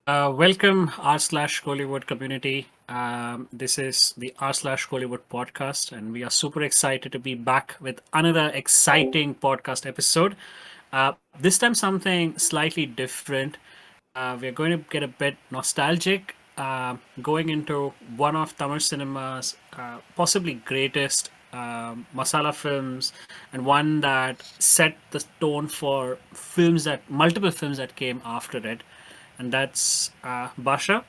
Welcome r/Kollywood community. This is the r/Kollywood podcast, and we are super excited to be back with another exciting podcast episode. This time, something slightly different. We're going to get a bit nostalgic, going into one of Tamil cinema's possibly greatest masala films, and one that set the tone for films that multiple films that came after it, and that's Baasha.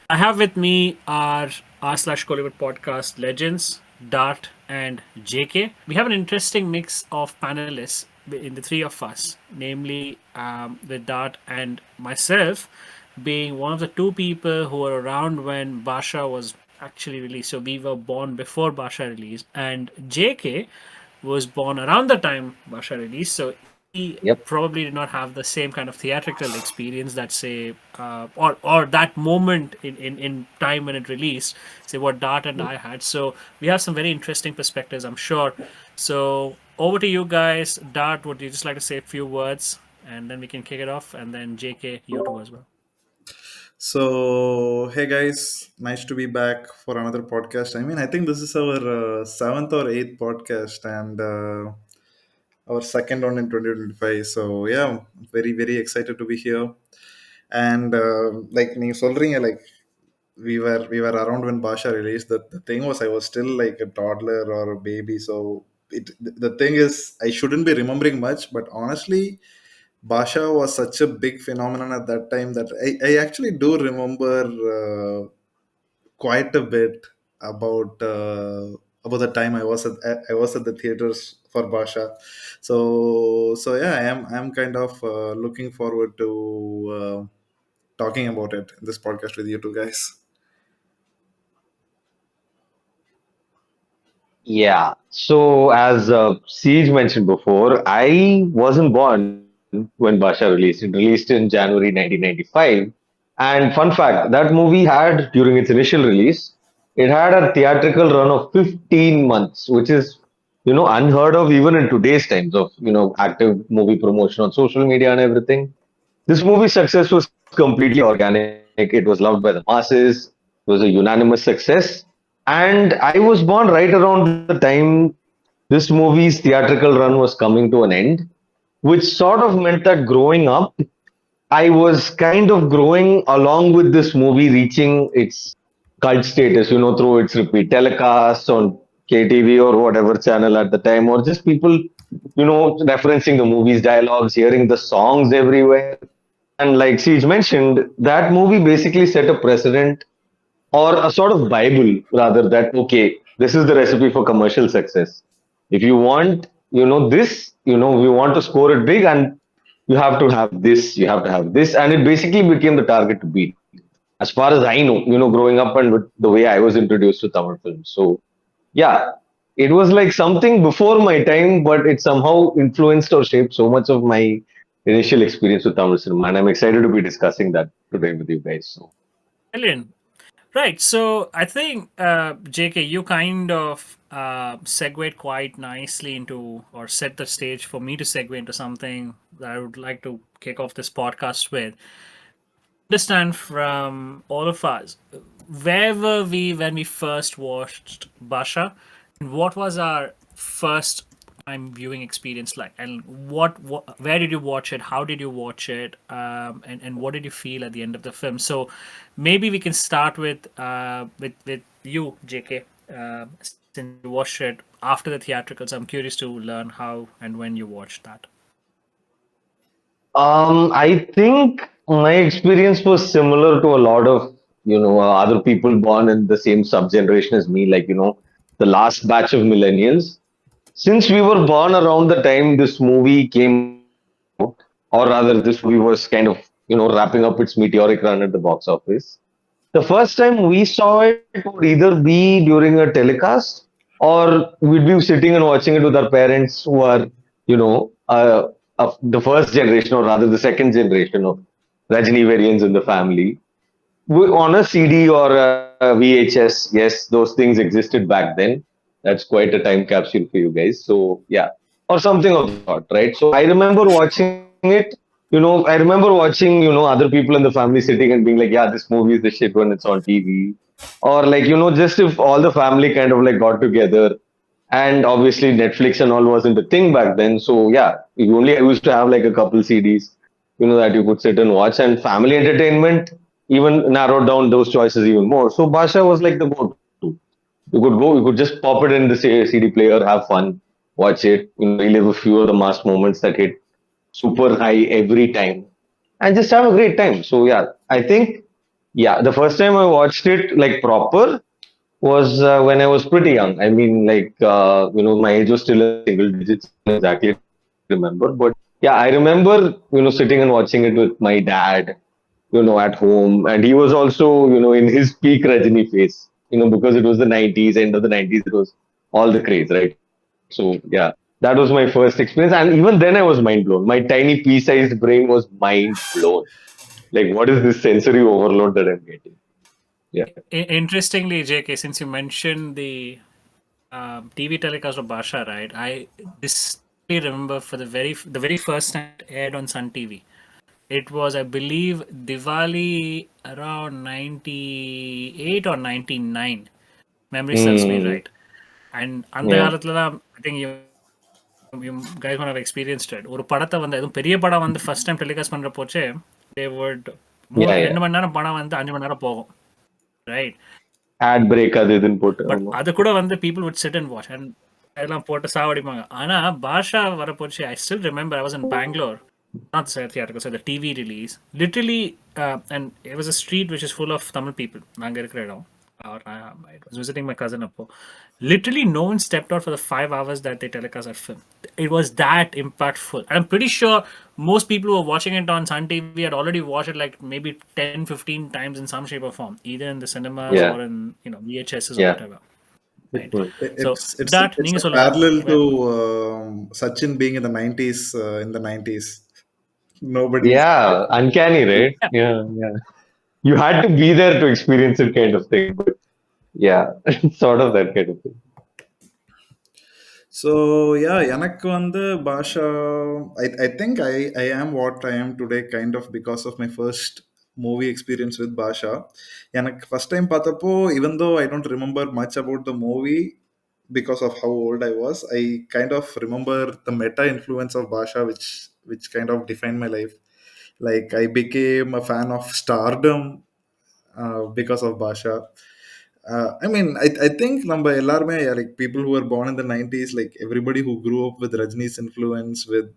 I have with me our r/Kollywood podcast legends, Dart and JK. We have an interesting mix of panelists in the three of us, namely with Dart and myself being one of the two people who were around when Baasha was actually released. So we were born before Baasha released, and JK was born around the time Baasha released. So he Yep. probably did not have the same kind of theatrical experience that say or that moment in time when it released, say what Dart and I had. So we have some very interesting perspectives, I'm sure. So over to you guys. Dart, would you just like to say a few words and then we can kick it off, and then JK, you too as well. So, hey guys, nice to be back for another podcast. I think this is our seventh or eighth podcast and our second one in 2025. So, yeah, very, very excited to be here. And like you சொல்றீங்க, like we were around when Basha released. The thing was, I was still like a toddler or a baby. So, the thing is, I shouldn't be remembering much, but honestly, Basha was such a big phenomenon at that time that I actually do remember quite a bit about about the time I was at the theaters for Basha. So yeah, I am kind of looking forward to talking about it in this podcast with you two guys. Yeah. So, as Siege mentioned before, I wasn't born when Basha released. It released in January 1995. And fun fact, that movie had, during its initial release, it had a theatrical run of 15 months, which is, unheard of even in today's times of, active movie promotion on social media and everything. This movie's success was completely organic. It was loved by the masses. It was a unanimous success. And I was born right around the time this movie's theatrical run was coming to an end, which sort of meant that growing up, I was kind of growing along with this movie reaching its cult status, through its repeat telecasts on KTV or whatever channel at the time, or just people, referencing the movie's dialogues, hearing the songs everywhere. And like Siege mentioned, that movie basically set a precedent or a sort of Bible, rather, that, okay, this is the recipe for commercial success. If you want, this, we want to score it big, and you have to have this, you have to have this. And it basically became the target to beat. As far as I know, growing up and with the way I was introduced to Tamil films. So, yeah, it was like something before my time, but it somehow influenced or shaped so much of my initial experience with Tamil cinema. And I'm excited to be discussing that today with you guys. So, Brilliant. Right. So I think, JK, you kind of segued quite nicely into, or set the stage for me to segue into something that I would like to kick off this podcast with. Understand from all of us, where were we when we first watched Basha, and what was our first time viewing experience like, and where did you watch it, how did you watch it, and what did you feel at the end of the film? So maybe we can start with you, JK, since you watched it after the theatricals. I'm curious to learn how and when you watched that. I think my experience was similar to a lot of other people born in the same sub generation as me, like the last batch of millennials. Since we were born around the time this movie came out, or rather, this movie was kind of wrapping up its meteoric run at the box office. The first time we saw it would either be during a telecast, or we'd be sitting and watching it with our parents who are, you know, uh, of the first generation, or rather the second generation of Rajini variants in the family. On a CD or a VHS, yes, those things existed back then. That's quite a time capsule for you guys. So, yeah, or something of the sort, right? So, I remember watching it, I remember watching, other people in the family sitting and being like, yeah, this movie is the shit when it's on TV. Or like, just if all the family kind of like got together, and obviously Netflix and all wasn't a thing back then. So yeah, you only used to have like a couple CDs, that you could sit and watch, and family entertainment even narrowed down those choices even more. So Basha was like the go-to. You could just pop it in the CD player, have fun, watch it, relive a few of the mass moments that hit super high every time, and just have a great time. So yeah, I think yeah, the first time I watched it like proper was when I was pretty young. I mean, like my age was still in the single digits. I don't exactly remember, but yeah, I remember sitting and watching it with my dad, at home, and he was also in his peak Rajini phase. Because it was the 90s, end of the 90s, it was all the craze, right? So yeah, that was my first experience, and even then I was mind blown. My tiny pea-sized brain was mind blown. Like, what is this sensory overload that I'm getting? Yeah. Interestingly, JK, since you mentioned the TV telecast of Basha, right? I distinctly remember for the very first time it aired on Sun TV. It was, I believe, Diwali around 98 or 99. Memory serves me Mm, right. And அந்த yeah. காலத்துல தான் I think you guys might have experienced it. ஒரு படத்தை வந்து எதுவும் பெரிய படம் வந்து ஃபர்ஸ்ட் டைம் டெலிகாஸ்ட் பண்ற போச்சே they would more Yeah, yeah. 2 மணி நேரம் படம் வந்து 5 மணி நேரம் போகும். Right. Ad break அது இதுன்னு போட்டு பட் ஆமா. அது கூட வந்து people would sit and watch and அதெல்லாம் போட்டு சாவடிப்பாங்க. ஆனா பாஷா வரப்போச்சு, I still remember I was in Bangalore, not the theatrical, so the TV release. Literally, and it was a street which is full of Tamil people. நாங்க இருக்கிற இடம். Or I was visiting my cousin appo. Literally, no one stepped out for the 5 hours that they telecast that film. It was that impactful. I'm pretty sure most people who were watching it on Sun TV had already watched it like maybe 10, 15 times in some shape or form, either in the cinemas or Yeah, in VHSs or yeah. whatever. Good Right. point. So It's that it's நீங்க a சொல்லுங்க. parallel to Sachin being in the 90s. In the 90s, nobody's. Yeah, uncanny, right? Yeah. Yeah, yeah. You had to be there to experience it, kind of thing. But yeah, sort of that kind of thing. So yeah, எனக்கு வந்து Basha, I think I am what I am today kind of because of my first movie experience with Basha. எனக்கு first time பார்த்தப்போ, even though I don't remember much about the movie because of how old I was, I kind of remember the meta influence of Basha, which kind of defined my life. Like I became a fan of stardom because of Basha. I mean, I think number LRM, like people who were born in the 90s, like everybody who grew up with Rajni's influence, with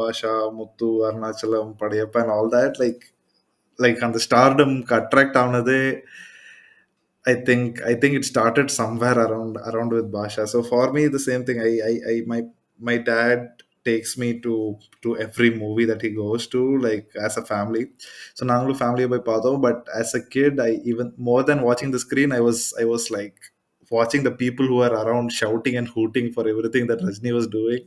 Basha, Muthu, Arnachalam, Padayappa, and all that, like on the stardom attract aanade, I think it started somewhere around with Basha. So for me, the same thing. I my dad takes me to every movie that he goes to, like as a family. So now family by Pado, but as a kid, I even more than watching the screen, I was like watching the people who are around shouting and hooting for everything that Rajni was doing,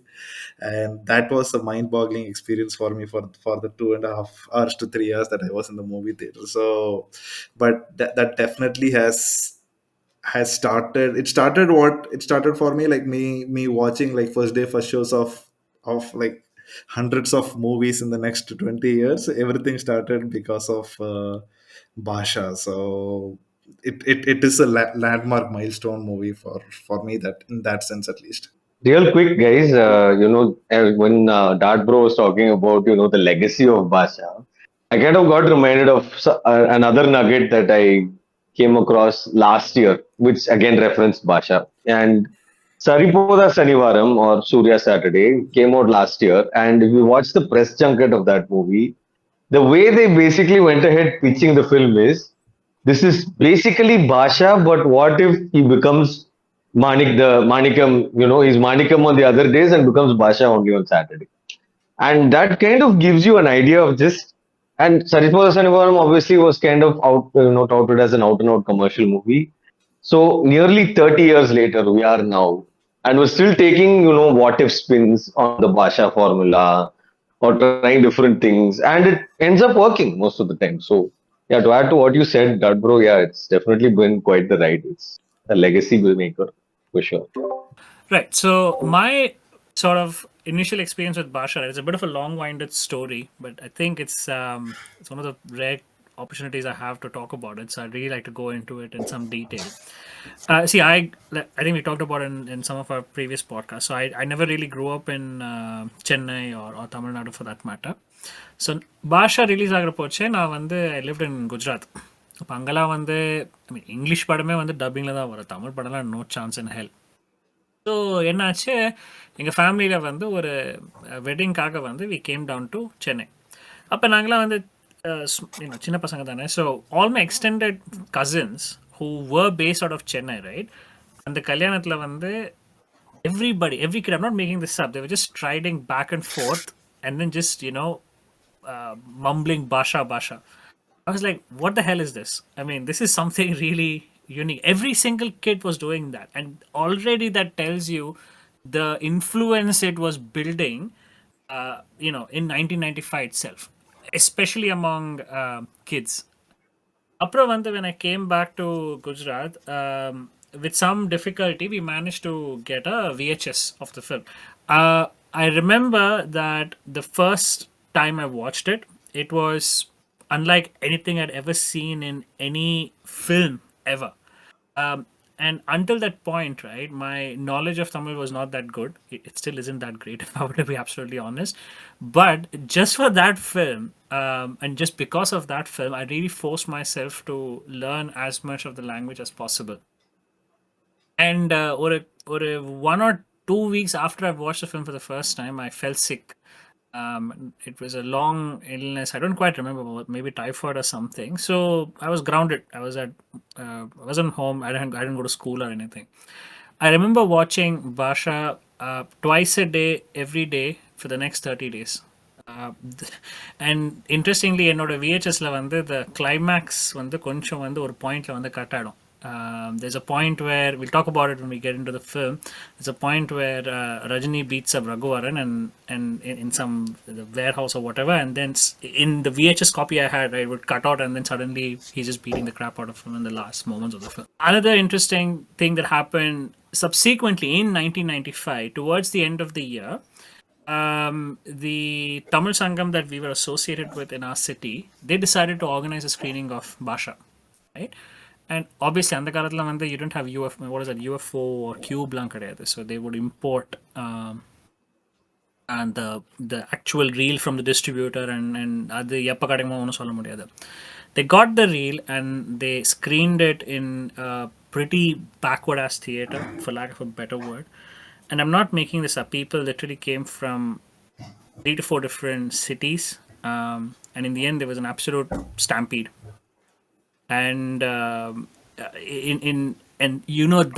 and that was a mind-boggling experience for me for the 2.5 hours to 3 hours that I was in the movie theater. So, but that definitely has started. It started for me, like me watching like first day first shows of like hundreds of movies in the next 20 years. Everything started because of Basha. So it is a landmark milestone movie for me, that in that sense at least. Real quick, guys, when Dart Bro was talking about, the legacy of Basha, I kind of got reminded of another nugget that I came across last year, which again referenced Basha. And Saripoda Sanivaram or Surya Saturday came out last year. And if you watch the press junket of that movie, the way they basically went ahead pitching the film is this is basically Basha, but what if he becomes Manikam, he's Manikam on the other days and becomes Basha only on Saturday. And that kind of gives you an idea of just, and Saripova Sanivaram obviously was kind of touted as an out and out commercial movie. So nearly 30 years later, we are now, and we're still taking, what if spins on the Basha formula or trying different things, and it ends up working most of the time. So, yeah, to add to what you said, that bro, yeah, it's definitely been quite the ride. It's a legacy maker for sure. Right. So my sort of initial experience with Baasha. It's a bit of a long-winded story, but I think it's one of the rare opportunities I have to talk about it. So I'd really like to go into it in some detail. See, I think we talked about in some of our previous podcasts. So I never really grew up in Chennai or Tamil Nadu for that matter. So Baasha release ஆகிற போச்சு நான் வந்து ஐ lived இன் குஜராத். அப்போ அங்கெல்லாம் வந்து ஐ மீன் English படமே வந்து டப்பிங்கில் தான் வரும், தமிழ் படம்லாம் no chance in hell. So என்னாச்சு, எங்கள் ஃபேமிலியில் வந்து ஒரு வெட்டிங்காக வந்து we came down to Chennai. அப்போ நாங்களாம் வந்து சின்ன பசங்க தானே. So all my extended cousins who were based out of Chennai, right? அந்த கல்யாணத்தில் வந்து every kid, I'm not making this up, they were just striding back and forth and then just, mumbling Baasha, Baasha. I was like, what the hell is this? I mean, this is something really unique. Every single kid was doing that. And already that tells you the influence it was building, in 1995 itself, especially among kids. Aப்புறம் வந்து when I came back to Gujarat, with some difficulty, we managed to get a VHS of the film. I remember that the first time I watched it, it was unlike anything I'd ever seen in any film ever. Um, and until that point, right, my knowledge of Tamil was not that good. It still isn't that great, if I were to be absolutely honest. But just for that film, and just because of that film, I really forced myself to learn as much of the language as possible. And or 1 or 2 weeks after I watched the film for the first time, I fell sick. It was a long illness. I don't quite remember, maybe typhoid or something. So I was grounded. I wasn't home. I didn't go to school or anything. I remember watching Baasha twice a day, every day for the next 30 days. And interestingly, என்னோட VHSல வந்து the climax வந்து கொஞ்சம் வந்து ஒரு பாயிண்ட்ல வந்து cut ஆயிடும். There's a point where we'll talk about it when we get into the film. There's a point where Rajini beats up Raghuvaran and in some the warehouse or whatever, and then in the VHS copy I had, I would cut out, and then suddenly he's just beating the crap out of him in the last moments of the film. Another interesting thing that happened subsequently in 1995, towards the end of the year, the Tamil Sangam that we were associated with in our city, they decided to organize a screening of Baasha, right? And obviously, அந்த காலத்துல வந்து you don't have UFO or Cubeலாம் கிடையாது. So they would import and the actual reel from the distributor, and அது எப்போ கிடைக்குமோ ஒன்றும் சொல்ல முடியாது. They got the reel and they screened it in a pretty backward ass theater, for lack of a better word. And I'm not making this up. People literally came from 3 to 4 different cities, and in the end, there was an absolute stampede. And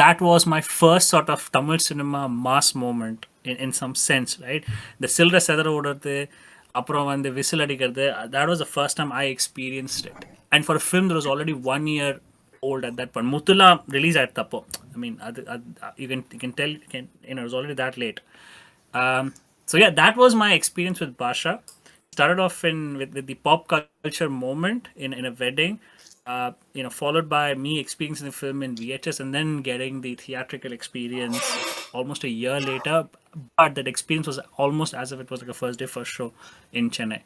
that was my first sort of Tamil cinema mass moment in some sense, right? The silra sedara odathu, aprom vande whistle adikradhu, that was the first time I experienced it. And for a film that was already 1 year old at that point, Muthula release ayatappo. I mean, you can tell, it was already that late. So yeah, that was my experience with Baasha. Started off with the pop culture moment in a wedding. Followed by me experiencing the film in VHS and then getting the theatrical experience almost a year later. But that experience was almost as if it was like a first day first show in Chennai.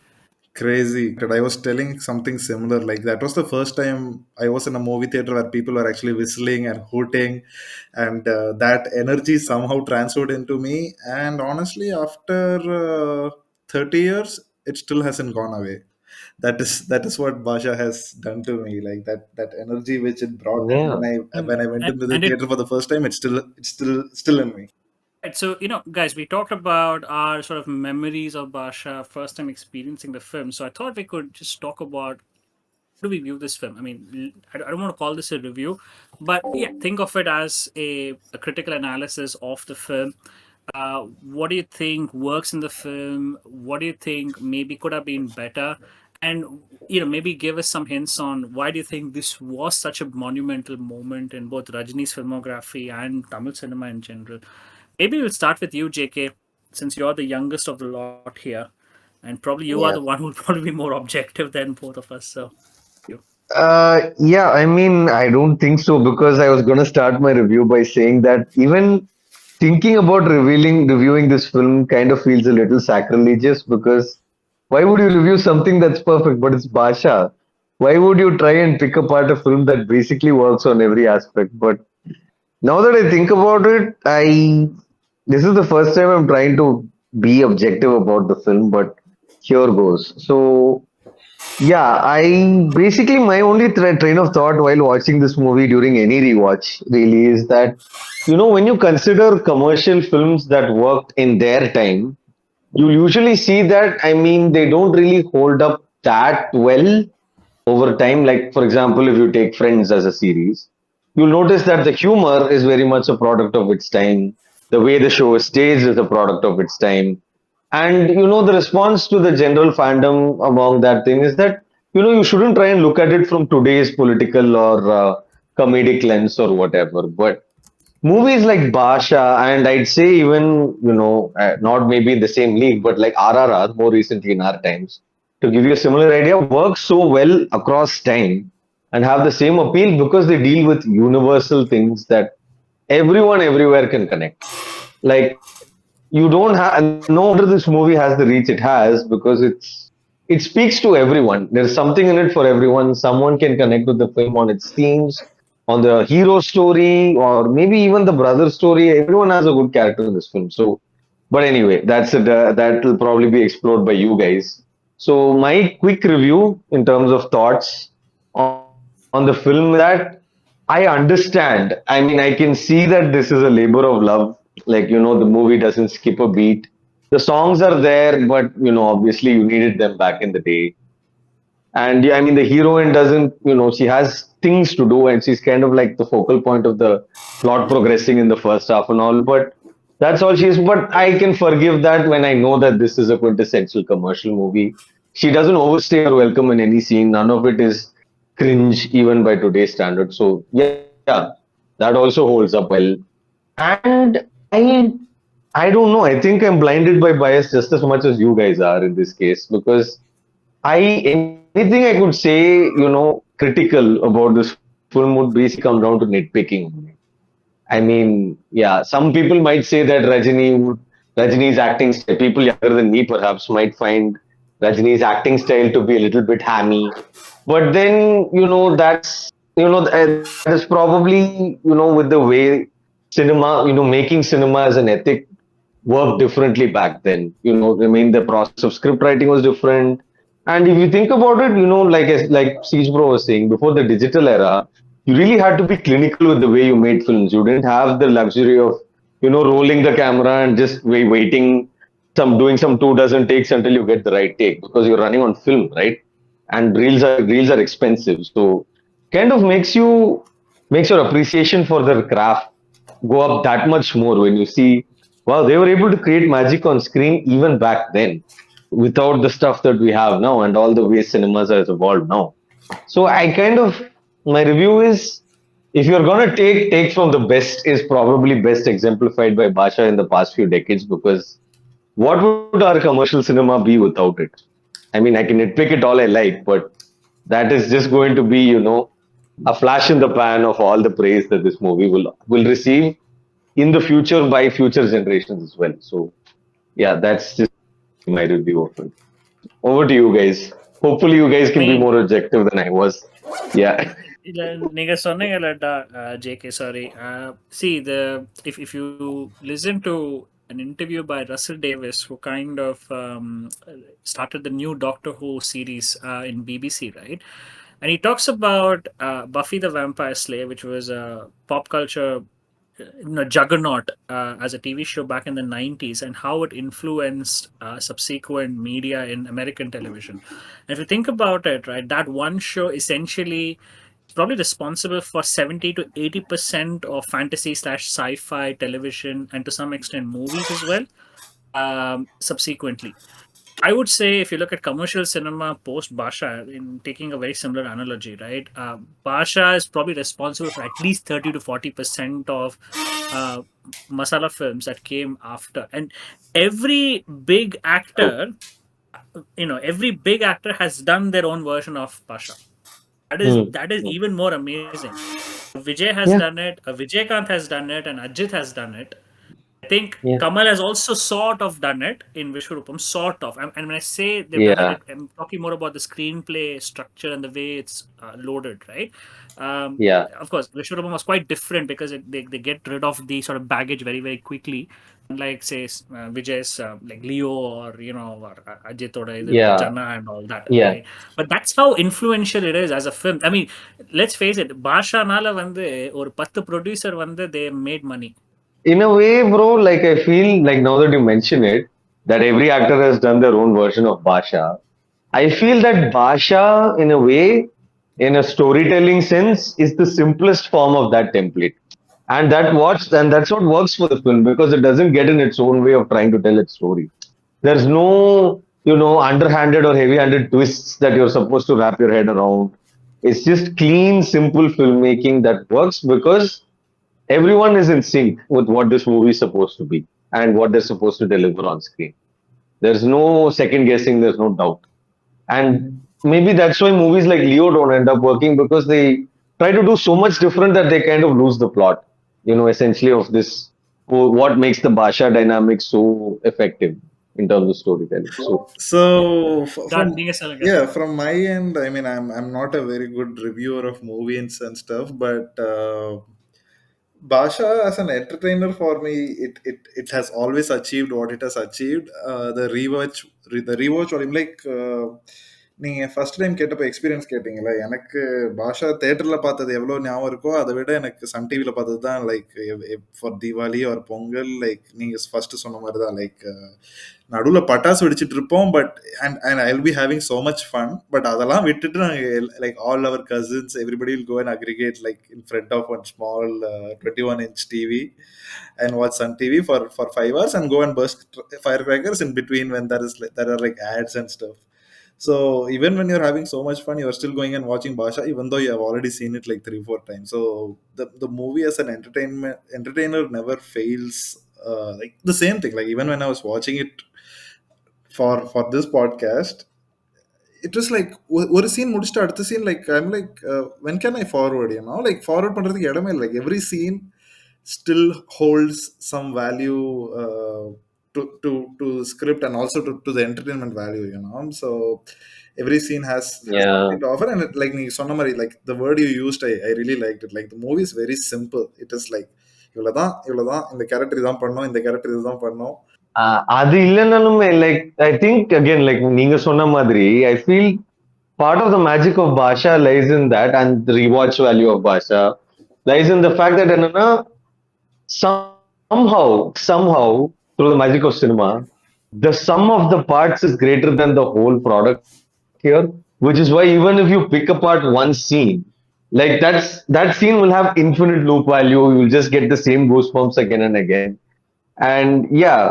Crazy. I was telling something similar. Like that was the first time I was in a movie theater where people were actually whistling and hooting, and that energy somehow transferred into me. And honestly, after 30 years, it still hasn't gone away. That is what Baasha has done to me. Like that energy which it brought in Yeah. when I went into the And theater for the first time, it's still in me. right, so guys, we talked about our sort of memories of Baasha, first time experiencing the film. So I thought we could just talk about how do we view this film. I mean, I don't want to call this a review, but yeah, think of it as a critical analysis of the film. What do you think works in the film? What do you think maybe could have been better? And maybe give us some hints on why do you think this was such a monumental moment in both Rajini's filmography and Tamil cinema in general. Maybe we'll start with you, JK, since you're the youngest of the lot here, and probably you are Yeah. the one who will probably be more objective than both of us. So you. Yeah, I mean, I don't think so, because I was going to start my review by saying that even thinking about reviewing this film kind of feels a little sacrilegious because why would you review something that's perfect? But it's Basha. Why would you try and pick apart a film that basically works on every aspect? But now that I think about it, I this is the first time I'm trying to be objective about the film, but here goes. So yeah, I basically my only train of thought while watching this movie during any rewatch really is that when you consider commercial films that worked in their time, you usually see that they don't really hold up that well over time. Like for example, if you take Friends as a series, you'll notice that the humor is very much a product of its time. The way the show is staged is a product of its time, and the response to the general fandom among that thing is that you shouldn't try and look at it from today's political or comedic lens or whatever. But movies like Baasha, and I'd say even, not maybe in the same league, but like RRR more recently in our times, to give you a similar idea, work so well across time and have the same appeal because they deal with universal things that everyone everywhere can connect. Like you don't have no wonder this movie has the reach it has because it speaks to everyone. There's something in it for everyone. Someone can connect with the film on its themes, on the hero story, or maybe even the brother story. Everyone has a good character in this film. So but anyway, that will probably be explored by you guys. So my quick review in terms of thoughts on the film is that I understand. I can see that this is a labor of love. Like, the movie doesn't skip a beat. The songs are there, but, obviously you needed them back in the day. And yeah, the heroine doesn't, she has things to do and she's kind of like the focal point of the plot progressing in the first half and all. But that's all she is. But I can forgive that when I know that this is a quintessential commercial movie. She doesn't overstay her welcome in any scene. None of it is cringe, even by today's standards. So yeah, that also holds up well. And I don't know. I think I'm blinded by bias just as much as you guys are in this case because anything I could say, critical about this film would basically come down to nitpicking. Yeah, some people might say that Rajini's acting style, people younger than me perhaps might find Rajini's acting style to be a little bit hammy. But then, that is probably, with the way cinema, making cinema as an ethic worked differently back then. The process of script writing was different. And if you think about it, like Siege Bro was saying, before the digital era, you really had to be clinical with the way you made films. You didn't have the luxury of, rolling the camera and just waiting, doing some 2 dozen takes until you get the right take because you're running on film, right? And reels are expensive. So kind of makes your appreciation for the craft go up that much more when you see, wow, they were able to create magic on screen even back then without the stuff that we have now and all the ways cinemas has evolved now. So my review is, if you're gonna take from the best, is probably best exemplified by Basha in the past few decades, because what would our commercial cinema be without it? I can nitpick it all I like, but that is just going to be, a flash in the pan of all the praise that this movie will receive in the future by future generations as well. So yeah, that's just going to be my review of it. Over to you guys. Hopefully, you guys can be Me, more objective than I was. Yeah. இல்ல, நீங்க சொன்னீங்கல்லடா, JK, sorry. See, if you listen to an interview by Russell Davis, who kind of started the new Doctor Who series in BBC, right? And he talks about Buffy the Vampire Slayer, which was a pop culture juggernaut as a TV show back in the 90s, and how it influenced subsequent media in American television. And if you think about it, right, that one show essentially is probably responsible for 70 to 80% of fantasy slash sci-fi television, and to some extent movies as well, subsequently. I would say if you look at commercial cinema post Basha, in taking a very similar analogy, right? Basha is probably responsible for at least 30 to 40% of uh, masala films that came after. And every big actor, every big actor has done their own version of Basha. Hmm. That is even more amazing. Vijay has Yeah. done it, Vijay Kant has done it, and Ajit has done it. think Yeah. Kamal has also sort of done it in Vishwarupam, sort of. And when I say they've done it, Yeah. I'm talking more about the screenplay structure and the way it's loaded, right? Um, Yeah. of course, Vishwarupam was quite different because they get rid of the sort of baggage very, very quickly. Unlike, say, Vijay's like Leo or, or Ajit or with Yeah. Janna and all that, Yeah. right? But that's how influential it is as a film. I mean, let's face it, Baasha nala வந்து ஒரு 10 producer வந்து they made money. In a way, bro, like I feel like now that you mention it, that every actor has done their own version of Basha. I feel that Basha, in a way, in a storytelling sense, is the simplest form of that template. And that's what works for the film because it doesn't get in its own way of trying to tell its story. There's no, underhanded or heavy-handed twists that you're supposed to wrap your head around. It's just clean, simple filmmaking that works because everyone is in sync with what this movie is supposed to be and what they're supposed to deliver on screen. There's no second guessing, there's no doubt. And maybe that's why movies like Leo don't end up working because they try to do so much different that they kind of lose the plot, essentially of this, what makes the Basha dynamic so effective in terms of storytelling. So, So That நீங்க சொல்லுங்க. yeah, from my end, I mean, I'm not a very good reviewer of movies and stuff, but Basha as an entertainer for me, it has always achieved what it has achieved. The rewatch volume, like நீங்கள் first time கேட்டப்போ experience கேட்டிங்களா, எனக்கு பாஷா தேட்டரில் பார்த்தது எவ்வளோ ஞாபகம் இருக்கோ அதை விட எனக்கு சன் டிவியில் பார்த்தது தான் லைக் ஃபார் தீபாவளி ஒரு பொங்கல், லைக் நீங்கள் ஃபர்ஸ்ட் சொன்ன மாதிரி தான் லைக் நடுவில் பட்டாசு வெடிச்சிட்டு இருப்போம். But and I will be having so much fun. But அதெல்லாம் விட்டுட்டு நாங்கள் like all our cousins everybody will go and aggregate like in front of one small 21-inch TV and watch Sun TV for 5 hours and go and burst firecrackers in between when there are like ads and stuff. So even when you're having so much fun, you're still going and watching Basha, even though you have already seen it like 3-4 times. So the movie as an entertainer never fails. Like the same thing. Like even when I was watching it for this podcast, it was like ஒரு scene முடிச்சுட்டு அடுத்த scene like I'm like when can I forward, like forward பண்றதுக்கு இடமே இல்லை. Like every scene still holds some value to script and also to the entertainment value. So every scene has yeah. something to offer. And like you சொன்ன மாதிரி, like the word you used, I really liked it. Like the movie is very simple. It is like இவ்வளவுதான் இவ்வளவுதான், இந்த character இதான் பண்ணோம், இந்த character இதுதான் பண்ணோம். அது இல்லைனாலுமே like I think again like நீங்க சொன்ன மாதிரி I feel part of the magic of Basha lies in that, and the rewatch value of Basha lies in the fact that என்னன்னா somehow through the magic of cinema, the sum of the parts is greater than the whole product here, which is why even if you pick apart one scene, like that scene will have infinite loop value. You'll just get the same goosebumps again and again. And yeah,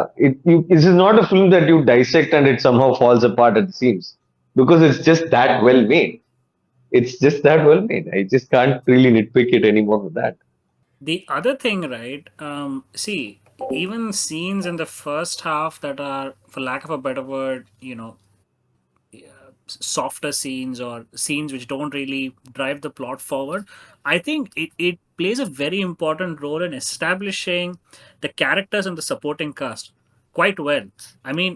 this is not a film that you dissect and it somehow falls apart at the seams because it's just that well made. It's just that well made. I just can't really nitpick it anymore with that. The other thing, right? See, even scenes in the first half that are, for lack of a better word, softer scenes or scenes which don't really drive the plot forward, I think it plays a very important role in establishing the characters and the supporting cast quite well. I mean,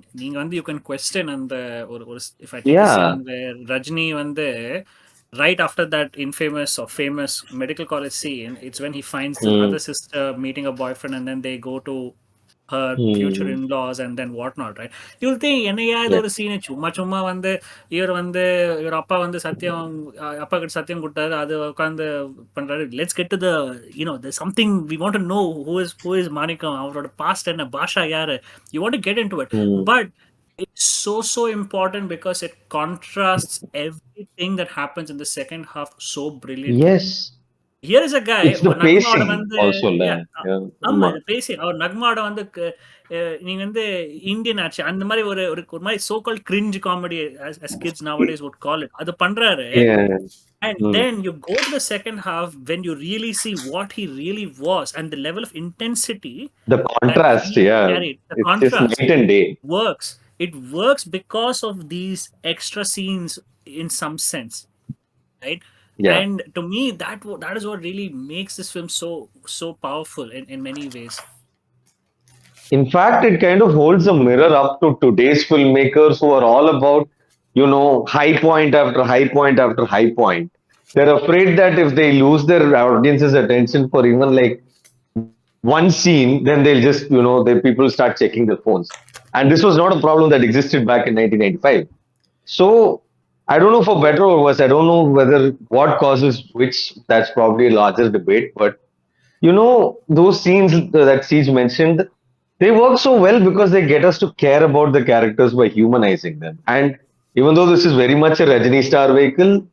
you can question and if I take a Yeah. scene where Rajni right after that infamous or famous medical college scene, it's when he finds the Hmm. other sister meeting a boyfriend and then they go to her future Hmm. in-laws and then whatnot, right? You'll think என்னையா இது Yeah. ஒரு scene சும்மா சும்மா இவர் அப்பா சத்தியம் அப்பா கிட்ட சத்தியம் கொடுத்தாரு அது உட்காந்து பண்றாரு. Let's get to the there's something we want to know. who is மாணிக்கம், அவரோட பாஸ்ட் என்ன, பாஷா யாரு, you want to get into it. Hmm. But it's so important because it contrasts everything that happens in the second half so brilliantly. Yes. Here is a guy It's the நக்மாவோட pacing also. yeah, Yeah. ஆமா Amma. இது பேசி அவர் நக்மாவோட நீங்க Indian ஆச்சு அந்த மாதிரி ஒரு ஒரு ஒரு மாதிரி so call cringe comedy as kids nowadays would call it, அது பண்றாரு. Yeah. And Hmm. then you go to the second half when you really see what he really was and the level of intensity The that contrast, he yeah. carried, the It's just contrast night and day. works. It works because of these extra scenes in some sense, right? Yeah. And to me that is what really makes this film so powerful in many ways. In fact, it kind of holds a mirror up to today's filmmakers who are all about, high point after high point after high point. They're afraid that if they lose their audience's attention for even like one scene, then they'll just, the people start checking their phones. And this was not a problem that existed back in 1995. So I don't know for better or worse. I don't know whether what causes which. That's probably a larger debate. But those scenes that Siege mentioned, they work so well because they get us to care about the characters by humanizing them. And even though this is very much a Rajini star vehicle,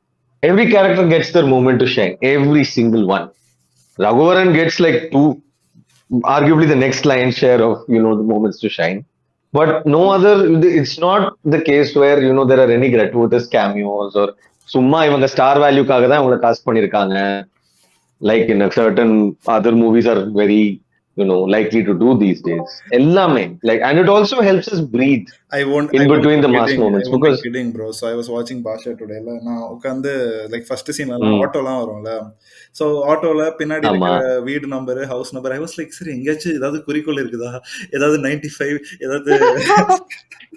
every character gets their moment to shine. Every single one. Raghuvaran gets like two, arguably the next lion's share of the moments to shine. But no other. It's not the case where there are any gratuitous cameos or சும்மா இவங்க star வேல்யூக்காக தான் இவங்களை cost பண்ணிருக்காங்க. Like in a certain other movies are very likely to do these days. எல்லாமே like, and it also helps us breathe I in won't between be the mass kidding. I moments won't be because kidding, bro. So I was watching Baasha today. நான் உட்காந்து like first சீன்லாம் mm, ஆட்டோலாம் வரும்ல. So ஆட்டோல பின்னாடி ஆமா இருக்கிற வீடு number, house number, I was like சரி எங்கேயாச்சும் ஏதாவது குறிக்கோள் இருக்குதா, ஏதாவது 95, ஏதாவது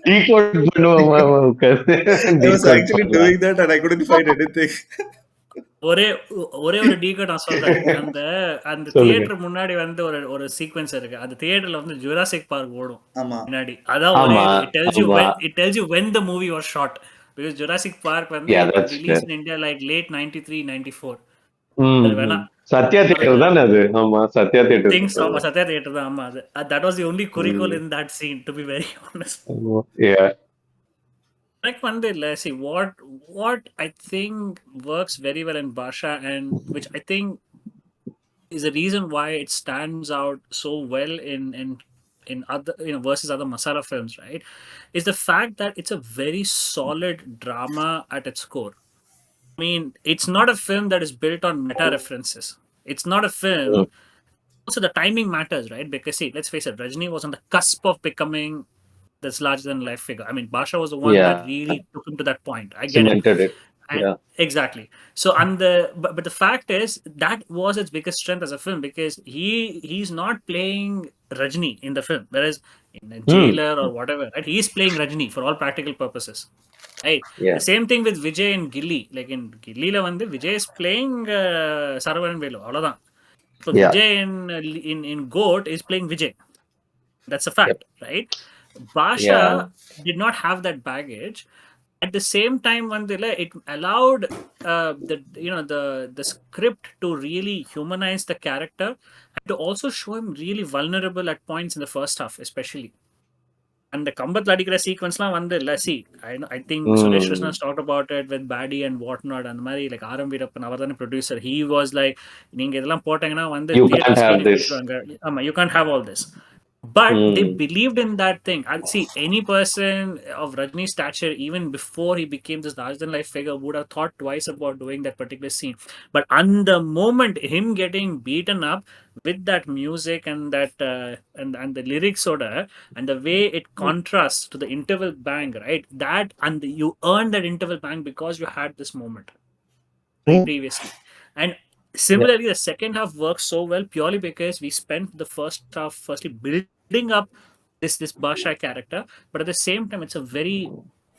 decode பண்ணுவோம் I was decode actually பண்ணலாம். doing that and I couldn't find anything. ஒரே ஒரே ஒரு டீகோட் நான் சொல்றேன். அந்த அந்த சொல்லுங்க. தியேட்டர் முன்னாடி வந்து ஒரு ஒரு சீக்வென்ஸ் இருக்கு. அந்த தியேட்டர்ல வந்து ஜுராசிக் பார்க் ஓடும் ஆமா. முன்னாடி. அதான் ஒரே ஆமா இட் டெல்ஸ் யூ ஆமா it tells you when the movie was shot. Because Jurassic park வந்து yeah, it that's fair. released in India like late 93, 94. அது ம். வேணா சத்யா பாருங்க. தியேட்டர் தானே அது. ஆமா சத்யா தியேட்டர் திங்ஸ் ஆமா சத்யா தியேட்டர் தான். ஆமா அது. That was the only curricle in that scene, to be very honest. yeah. எனக்கு வந்து இல்ல, see what I think works very well in Baasha, and which I think is the reason why it stands out so well in other, versus other masala films, right, is the fact that it's a very solid drama at its core. I mean, it's not a film that is built on meta references. It's not a film. Mm, Also, the timing matters, right? Because see, let's face it, Rajni was on the cusp of becoming this larger than life figure. I mean, Baasha was the one that yeah. really took him to that point. I get it. Cemented it. And Yeah. exactly. So and but the fact is that was its biggest strength as a film, because he's not playing Rajni in the film, whereas in a Hmm. jailer or whatever, right, he's playing Rajni for all practical purposes. Right. Yeah. The same thing with Vijay and Gilly. Like in Gilly la வந்து Vijay is playing Saravanan Velu. அவ்வளவுதான். So Yeah. Vijay in Goat is playing Vijay. That's a Yep. fact, right? Basha Yeah. did not have that baggage. At the same time, Vandila, it allowed the script to really humanize the character and to also show him really vulnerable at points in the first half, especially. And the Kambat Ladikara sequence la vandilla, see, I think Suresh Krishna Hmm. talked about it with Baddy and whatnot, and Mari like Aram Veerappan அவர்தானே producer. He was like, நீங்க இதெல்லாம் போட்டீங்கன்னா வந்து You theater can't have screening this. கொடுத்துருவாங்க. ஆமா, you can't have all this. But they Hmm. believed in that thing. And see, any person of Rajni's stature, even before he became this larger than life figure, would have thought twice about doing that particular scene. But on the moment, him getting beaten up with that music and that and the lyrics order and the way it contrasts to the interval bang, right? That and you earned that interval bang because you had this moment Hmm. previously. And Yeah. similarly, the second half works so well purely because we spent the first half firstly building up this Baasha character, but at the same time, it's a very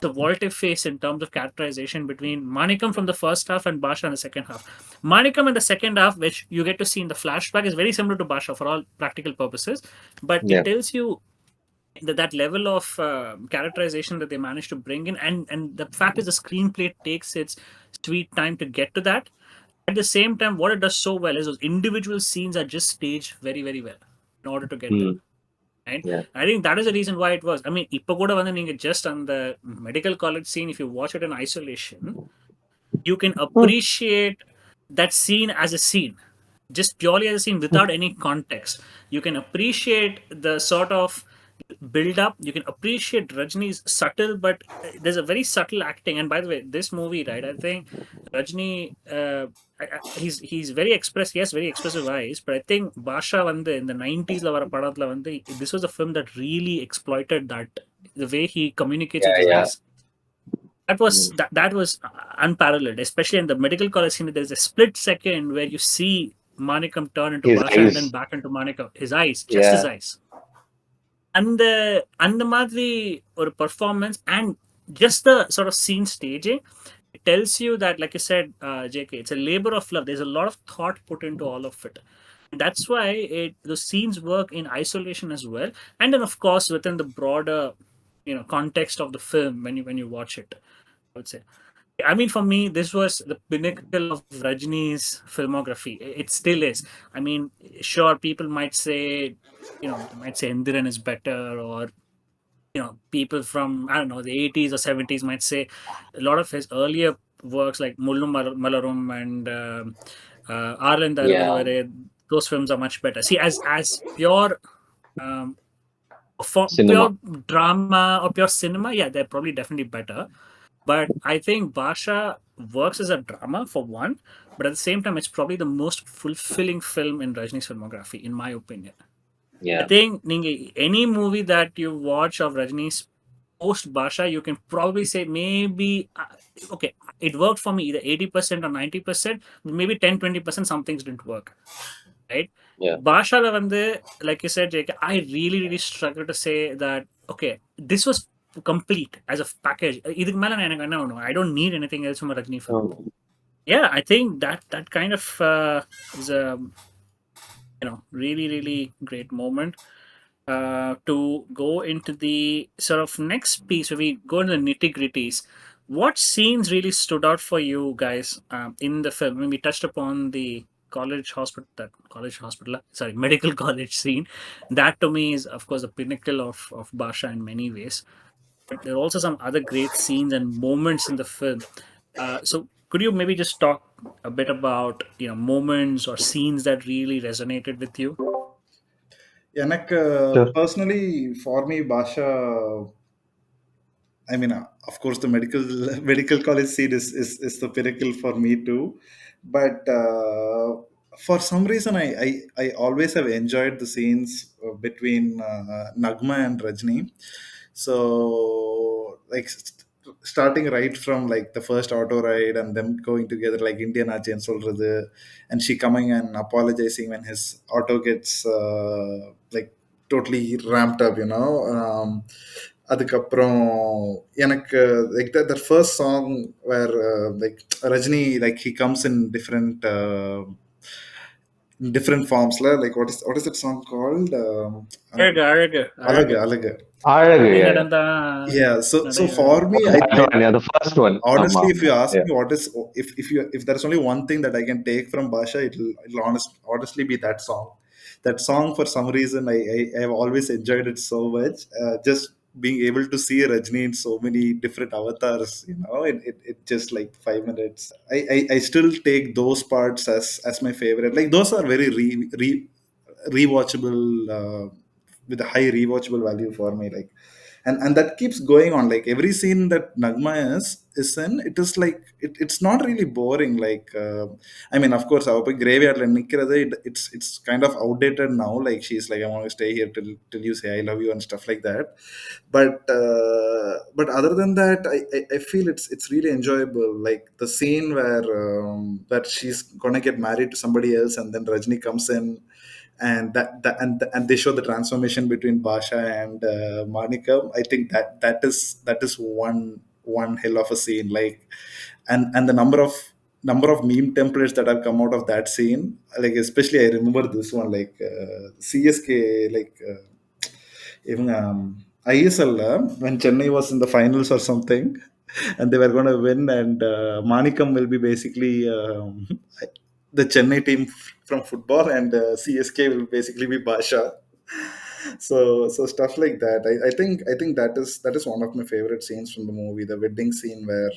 the volte face in terms of characterization between Manikam from the first half and Baasha in the second half. Manikam in the second half, which you get to see in the flashback, is very similar to Baasha for all practical purposes, but it Yeah. tells you that level of characterization that they managed to bring in, and the fact is the screenplay takes its sweet time to get to that. At the same time, what it does so well is those individual scenes are just staged very, very well in order to get there. Hmm. Right? Yeah. I think that is the reason why it was. I mean, இப்போ கூட வந்து நீங்க just on the medical college scene, if you watch it in isolation, you can appreciate that scene as a scene, just purely as a scene without any context. You can appreciate the sort of build up. You can appreciate Rajni's subtle, but there's a very subtle acting. And by the way, this movie, right? I think Rajni, he's very expressive. Yes, very expressive eyes. But I think Baasha வந்து in the 90s la வர படத்துல வந்து this was a film that really exploited that, the way he communicates Yeah. with his Yeah. eyes. That was unparalleled, especially in the medical college scene. There's a split second where you see Manikam turn into His Baasha and then eyes. back into Manikam. His eyes, just his Yeah. eyes. அந்த மாதிரி ஒரு performance and just the sort of scene staging, it tells you that, like you said, JK, it's a labor of love. There's a lot of thought put into all of it. That's why the scenes work in isolation as well, and then of course within the broader, context of the film when you watch it, I would say. I mean, for me, this was the pinnacle of Rajini's filmography. It still is. I mean, sure, people might say, they might say Indiran is better, or people from, I don't know, the 80s or 70s might say a lot of his earlier works like Mullum Malarum and Arland Yeah. Aruvare, those films are much better. See, as pure um, for Cinema. pure drama or pure cinema, yeah, they're probably definitely better. But I think Baasha works as a drama for one, but at the same time, it's probably the most fulfilling film in Rajini's filmography, in my opinion. I Yeah. think any movie that you watch of Rajini's post Baasha, you can probably say maybe, okay, it worked for me either 80% or 90%, maybe 10-20% some things didn't work, right? Yeah. Baasha like you said, JK, I really, really struggle to say that, okay, this was complete as a package. இதுக்கு மேல நான் எனக்கு என்ன வேணும்? I don't need anything else from a Rajini film. Um, Yeah, I think that kind of is a really, really great moment. To go into the sort of next piece, where we go into the nitty gritties, what scenes really stood out for you guys in the film? When we touched upon the sorry, medical college scene, that to me is, of course, the pinnacle of Baasha in many ways. But there are also some other great scenes and moments in the film. So could you maybe just talk a bit about moments or scenes that really resonated with you? எனக்கு sure. personally, for me, Basha, I mean, of course, the medical medical college scene is the pinnacle for me too. But for some reason, I always have enjoyed the scenes between Nagma and Rajni. So, like, starting right from like the first auto ride and them going together, like Indian Achen Solradu, and she coming and apologizing when his auto gets like totally ramped up, அதுக்கப்புறம் எனக்கு like that first song where like Rajni, like he comes in different forms la, like what is that song called, அழகு அழகு alaga அழகு alaga. அழகு. நடை Yeah. Yeah. நடந்தா Yeah, so நடை for அழகு. me, That I one. Yeah. The first one. ஆமா honestly, if you ஆமா. ask Yeah. me what is, if there's only one thing that I can take from Basha, it'll honestly be that song. That song, for some reason, I have always enjoyed it so much. Just being able to see Rajni in so many different avatars, it just like 5 minutes. I still take those parts as my favorite. Like those are very rewatchable, with a high rewatchable value for me. Like, and that keeps going on. Like every scene that Nagma is in, it is like it's not really boring. Like I mean, of course, our graveyard it's kind of outdated now. Like she's like, I want to stay here till you say I love you and stuff like that. But other than that, I feel it's really enjoyable. Like the scene where that she's gonna get married to somebody else, and then Rajni comes in, and and they show the transformation between Basha and Manikam. I think that is one hell of a scene. Like, and the number of meme templates that have come out of that scene. Like especially, I remember this one. Like CSK, like even ISL when Chennai was in the finals or something, and they were going to win, and Manikam will be basically the Chennai team from football, and CSK will basically be Basha. So stuff like that. I think that is one of my favorite scenes from the movie, the wedding scene where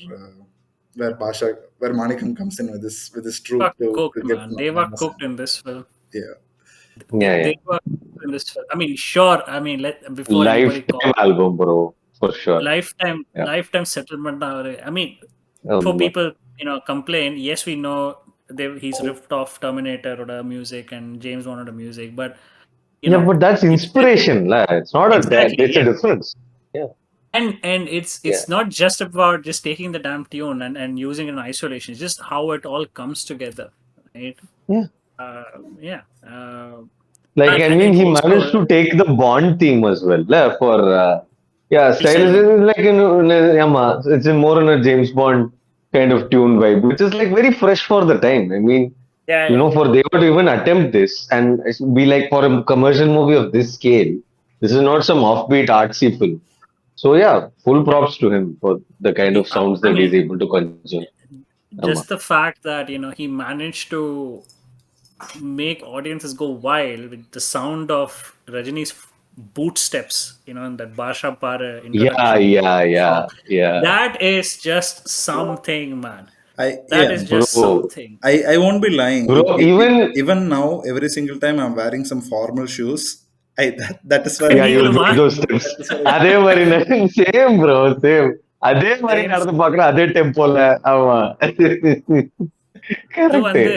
Manikam comes in with his They were troop to cooked, get man. They were Namasan. cooked in this film. Yeah. Yeah. Yeah. They were cooked in this film. I mean, sure. I mean, before anybody called Lifetime album, bro. For sure. Yeah. lifetime settlement. I mean, before Um, people complain, yes, we know he's ripped off Terminator or the music and James wanted the music, but yeah, but that's it's still inspiration. La. It's not a that. exactly, It's a yeah. difference. Yeah. And it's Yeah. it's not just about just taking the damn tune and using it in isolation. It's just how it all comes together, right? Yeah. Uh, yeah. Like, I mean, And he also, managed to take the Bond theme as well. For yeah, style exactly. is like it's in more in a James Bond kind of tune vibe, which is like very fresh for the time. I mean, Yeah, yeah. for they were to even attempt this and be like for a commercial movie of this scale, this is not some offbeat artsy film. So yeah, full props to him for the kind of sounds I that he's mean, able to consume. just the fact that he managed to make audiences go wild with the sound of Rajini's boot steps, in that Baasha Para Yeah, introduction yeah, song. yeah, yeah, That is just something, man. I That yeah. is just bro, something. I won't be lying. bro. Even Even now, every single time I'm wearing some formal shoes, that is where yeah, I you'll go. நீங்களுமா make those steps. That is where I அதே மாதிரி same bro same. அதே மாதிரி same நடந்து பாக்குறேன் அதே டெம்போல. ஆமா. அது correct. வந்து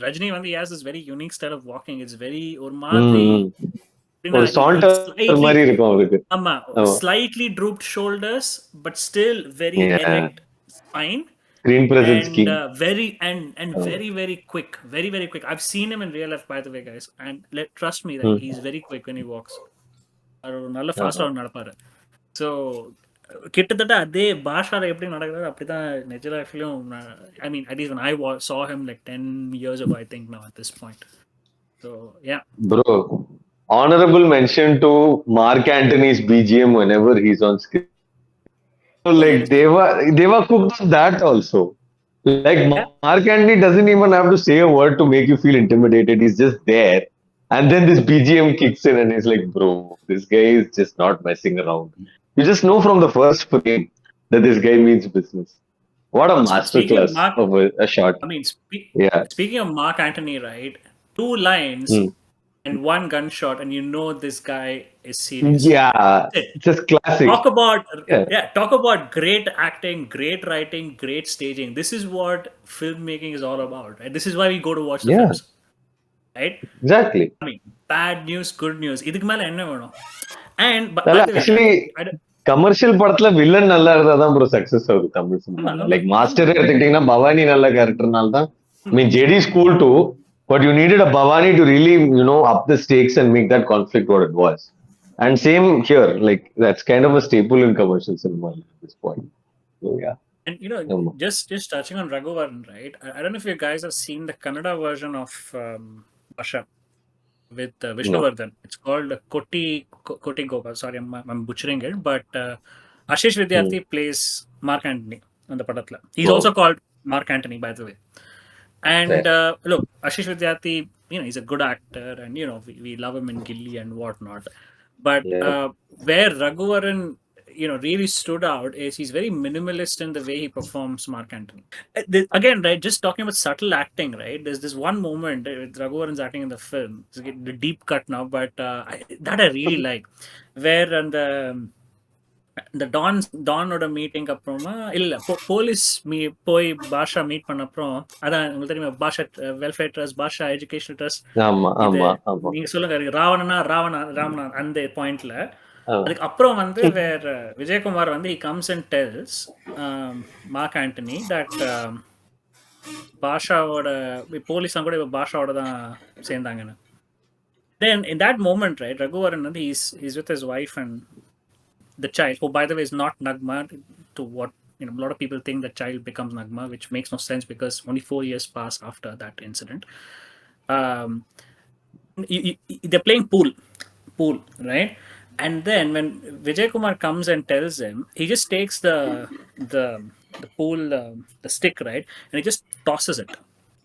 ரஜினி வந்து he has this very unique style of walking. It's very ஒரு மாதிரி ம். எப்படின்னா ஒரு சாண்டர் slightly மாதிரி இருக்கும் அவருக்கு. ஆமா ஆமா. slightly drooped shoulders but still very Yeah. erect spine Screen presence and king. very ஆமா. very quick, very quick. I've seen him in real life, by the way, guys, and trust me that ம். he's very quick when he walks. அவர் ஒரு நல்ல ஆமா. ஃபாஸ்டா நடப்பாரு. So கிட்டத்தட்ட அதே பாஷால எப்படி நடக்கிறாரு அப்படிதான் நிஜ லைஃப்லயும். I mean at least when I saw him like 10 years ago, I think now at this point. So yeah. Bro, honorable mention to Mark Antony's BGM whenever he's on screen. So Oh like yes. they were cooked on that also. Like Yeah. Mark Antony doesn't even have to say a word to make you feel intimidated. He's just there. And then this BGM kicks in and he's like, bro, this guy is just not messing around. You just know from the first frame that this guy means business. What a Speaking of masterclass Mark, of a shot. I mean, Yeah. speaking of Mark Antony, right? Two lines Hmm. and one gunshot, and you know this guy is serious. Yeah. That's it. Just classic. Talk about Yeah. yeah, talk about great acting, great writing, great staging. This is what filmmaking is all about, right? This is why we go to watch the Yeah. films, right? Exactly. I mean, bad news, good news. இதுக்கு மேல என்ன வேணும்? And by Well, the way, actually, I don't, commercial படத்துல villain நல்லா இருந்தா தான் bro success ஆகுது தமிழ் ஆமா சினிமால. ஆமா லைக் ஆமா மாஸ்டர் எடுத்துக்கிட்டீங்கன்னா பவானி நல்ல கேரக்டர்னால தான். ஐ ஆமா mean J D school too, but you needed a Bhavani to really up the stakes and make that conflict what it was. And same here, like that's kind of a staple in commercial cinema at this point. So yeah. And ஆமா. just touching on Raghuvaran, right? I don't know if you guys have seen the Kannada version of Baasha with No. Vishnuvardhan. It's called Koti Gopal. Sorry, I'm butchering it, but Ashish Hmm. Vidyarthi plays Mark Antony on the Padatla. He's also Oh, called Mark Antony, by the way. And fair. look, Ashish Vidyarthi, he's a good actor, and we love him in Gilly and whatnot. But Yeah. where Raghuvaran, really stood out is he's very minimalist in the way he performs Mark Antony. Again, right, just talking about subtle acting, right? There's this one moment with Raghuvaran's acting in the film. It's the deep cut now, but that I really like, where on the டானோட meeting அப்புறமா இல்ல police போய் பாஷா meet பண்ண அப்புறம் அதான் உங்களுக்கு தெரியுமா பாஷா welfare trust பாஷா educational trust ஆமா, இது ஆமா, ஆமா. நீங்க சொல்லுங்க ராவணா அந்த பாயிண்ட்ல ஆ. அதுக்கு அப்புறம் வந்து வேற விஜயகுமார் வந்து he comes and tells Mark Antony that பாஷாவோட போலீஸாம் கூட பாஷாவோட தான் சேர்ந்தாங்கன்னு. Then in that moment, right, Raghuvaran வந்து he's with his wife and the child, who by the way is not Nagma, to what a lot of people think the child becomes Nagma, which makes no sense because only 4 years pass after that incident. Um, they're playing pool, right? And then when Vijay Kumar comes and tells him, he just takes the the pool the stick, right, and he just tosses it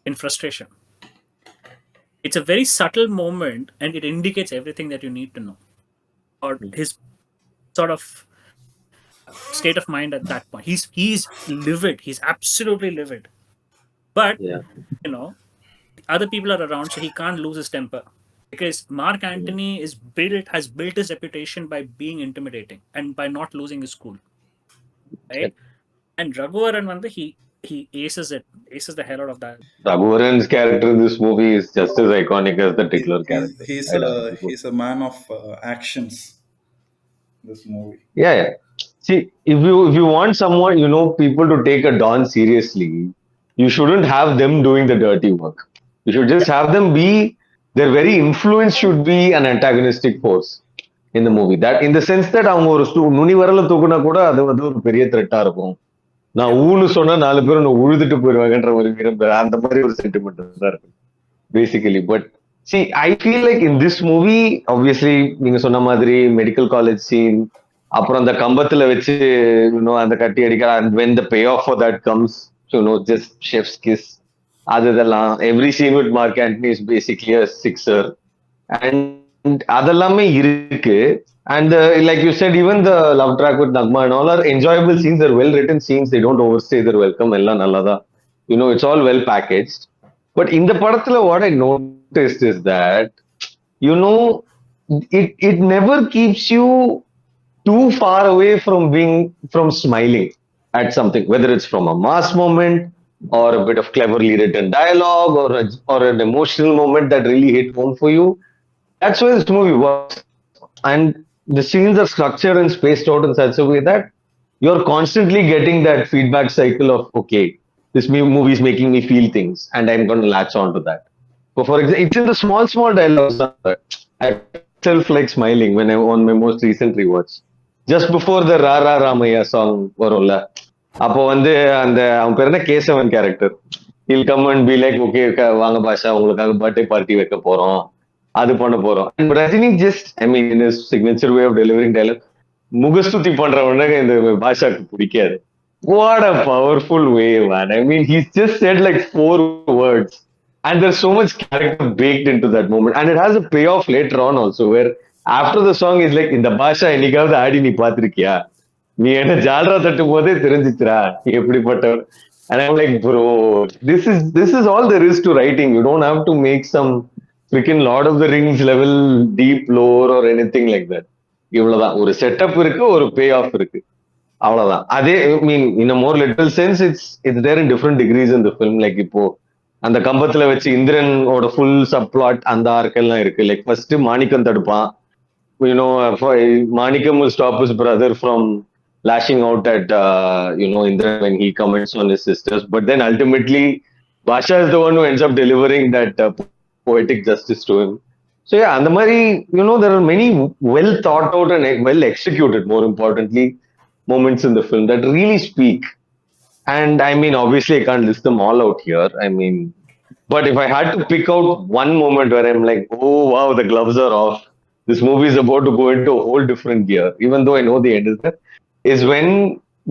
in frustration. It's a very subtle moment, and it indicates everything that you need to know about his sort of state of mind at that point. He's livid. He's absolutely livid. But Yeah. other people are around, so he can't lose his temper because Mark Antony has built his reputation by being intimidating and by not losing his cool, right? And Raghuvaran Vanda he aces the hell out of that. Raghuvaran's character in this movie is just as iconic as the He, Tickler he's character. he's I'd a argue. he's a man of actions. This movie. Yeah, yeah. See, if you want someone, people to take a Don seriously, you shouldn't have them doing the dirty work. You should just have them be their very influence should be an antagonistic force in the movie. That in the sense that அவங்க ஒரு நுனி வரல தூக்குனா கூட அது வந்து ஒரு பெரிய த்ரெட்டா இருக்கும். நான் ஊன்னு சொன்னா 4 பேரும் நான் உழுதுட்டு போயிருவாங்கன்ற ஒரு விரும்ப அந்த மாதிரி ஒரு சென்டிமெண்ட் தான் இருக்கு basically. But see, I feel like in this movie, obviously நீங்க சொன்ன மாதிரி மெடிக்கல் காலேஜ் சீன், அப்புறம் அந்த கம்பத்துல வச்சு அந்த கட்டி அடிக்கிற, and when the payoff for that comes, just chef's kiss, அது இதெல்லாம் every scene with Mark Antony is basically a sixer, and அதெல்லாமே இருக்கு. And like you said, even the love track with Nagma and all are enjoyable scenes. They're well written scenes. They don't overstay their welcome. எல்லாம் நல்லதா, it's all well packaged. But in the படத்துல what I noticed is that, you know, it never keeps you too far away from smiling at something, whether it's from a mass moment or a bit of cleverly written dialogue or an emotional moment that really hit home for you. That's why this movie works. And the scenes are structured and spaced out in such a way that you're constantly getting that feedback cycle of, okay, this movie is making me feel things and I'm going to latch on to that. So for example, it's in the small dialogues. I felt myself like smiling when I on my most recent rewatch. Just before the Rara Ramaya song வரும்ல, அப்போ வந்து அந்த அவன் பேர் என்ன, Kesavan character, he'll come and be like, okay, வாங்க பாஷா, உங்களுக்காக birthday party வைக்க போறோம், அது பண்ண போறோம். And Rajini just, I mean, in his signature way of delivering dialogue, முகஸ்துதி பண்றவனுக்கு இந்த பாஷாக்கு பிடிக்காது. What a powerful way, man. I mean, he's just said like 4 words, and there's so much character baked into that moment. And it has a payoff later on also, where after the song is like, இந்த பாஷா என்னைக்காவது ஆடி நீ பார்த்திருக்கியா, நீ என்ன ஜால்ரா தட்டும் போதே தெரிஞ்சிச்சுரா நீ எப்படிப்பட்டவர். And I'm like, bro, this is all there is to writing. You don't have to make some freaking Lord of the Rings level deep lore or anything like that. இவ்வளவுதான், ஒரு செட்டப் இருக்கு, ஒரு பே ஆஃப் இருக்கு, அவ்வளவுதான். அதே mean in a more literal sense, it's there in different degrees in the film. Like இப்போ அந்த கம்பத்துல வச்சு இந்திரனோட ஃபுல் சப் பிளாட் அந்த ஆர்க்கெல்லாம் இருக்கு. லைக் ஃபர்ஸ்ட் மாணிக்கம் தடுப்பான், மாணிக்கம் will stop his brother from lashing out at Indran when he comments on his sisters, but then ultimately Baasha is the one who ends up delivering that poetic justice to him. So yeah, and the Mari, there are many well thought out and well executed, more importantly, moments in the film that really speak. And I mean, obviously, I can't list them all out here. I mean, but if I had to pick out one moment where I'm like, oh wow, the gloves are off, this movie is about to go into a whole different gear, even though I know the end is there, is when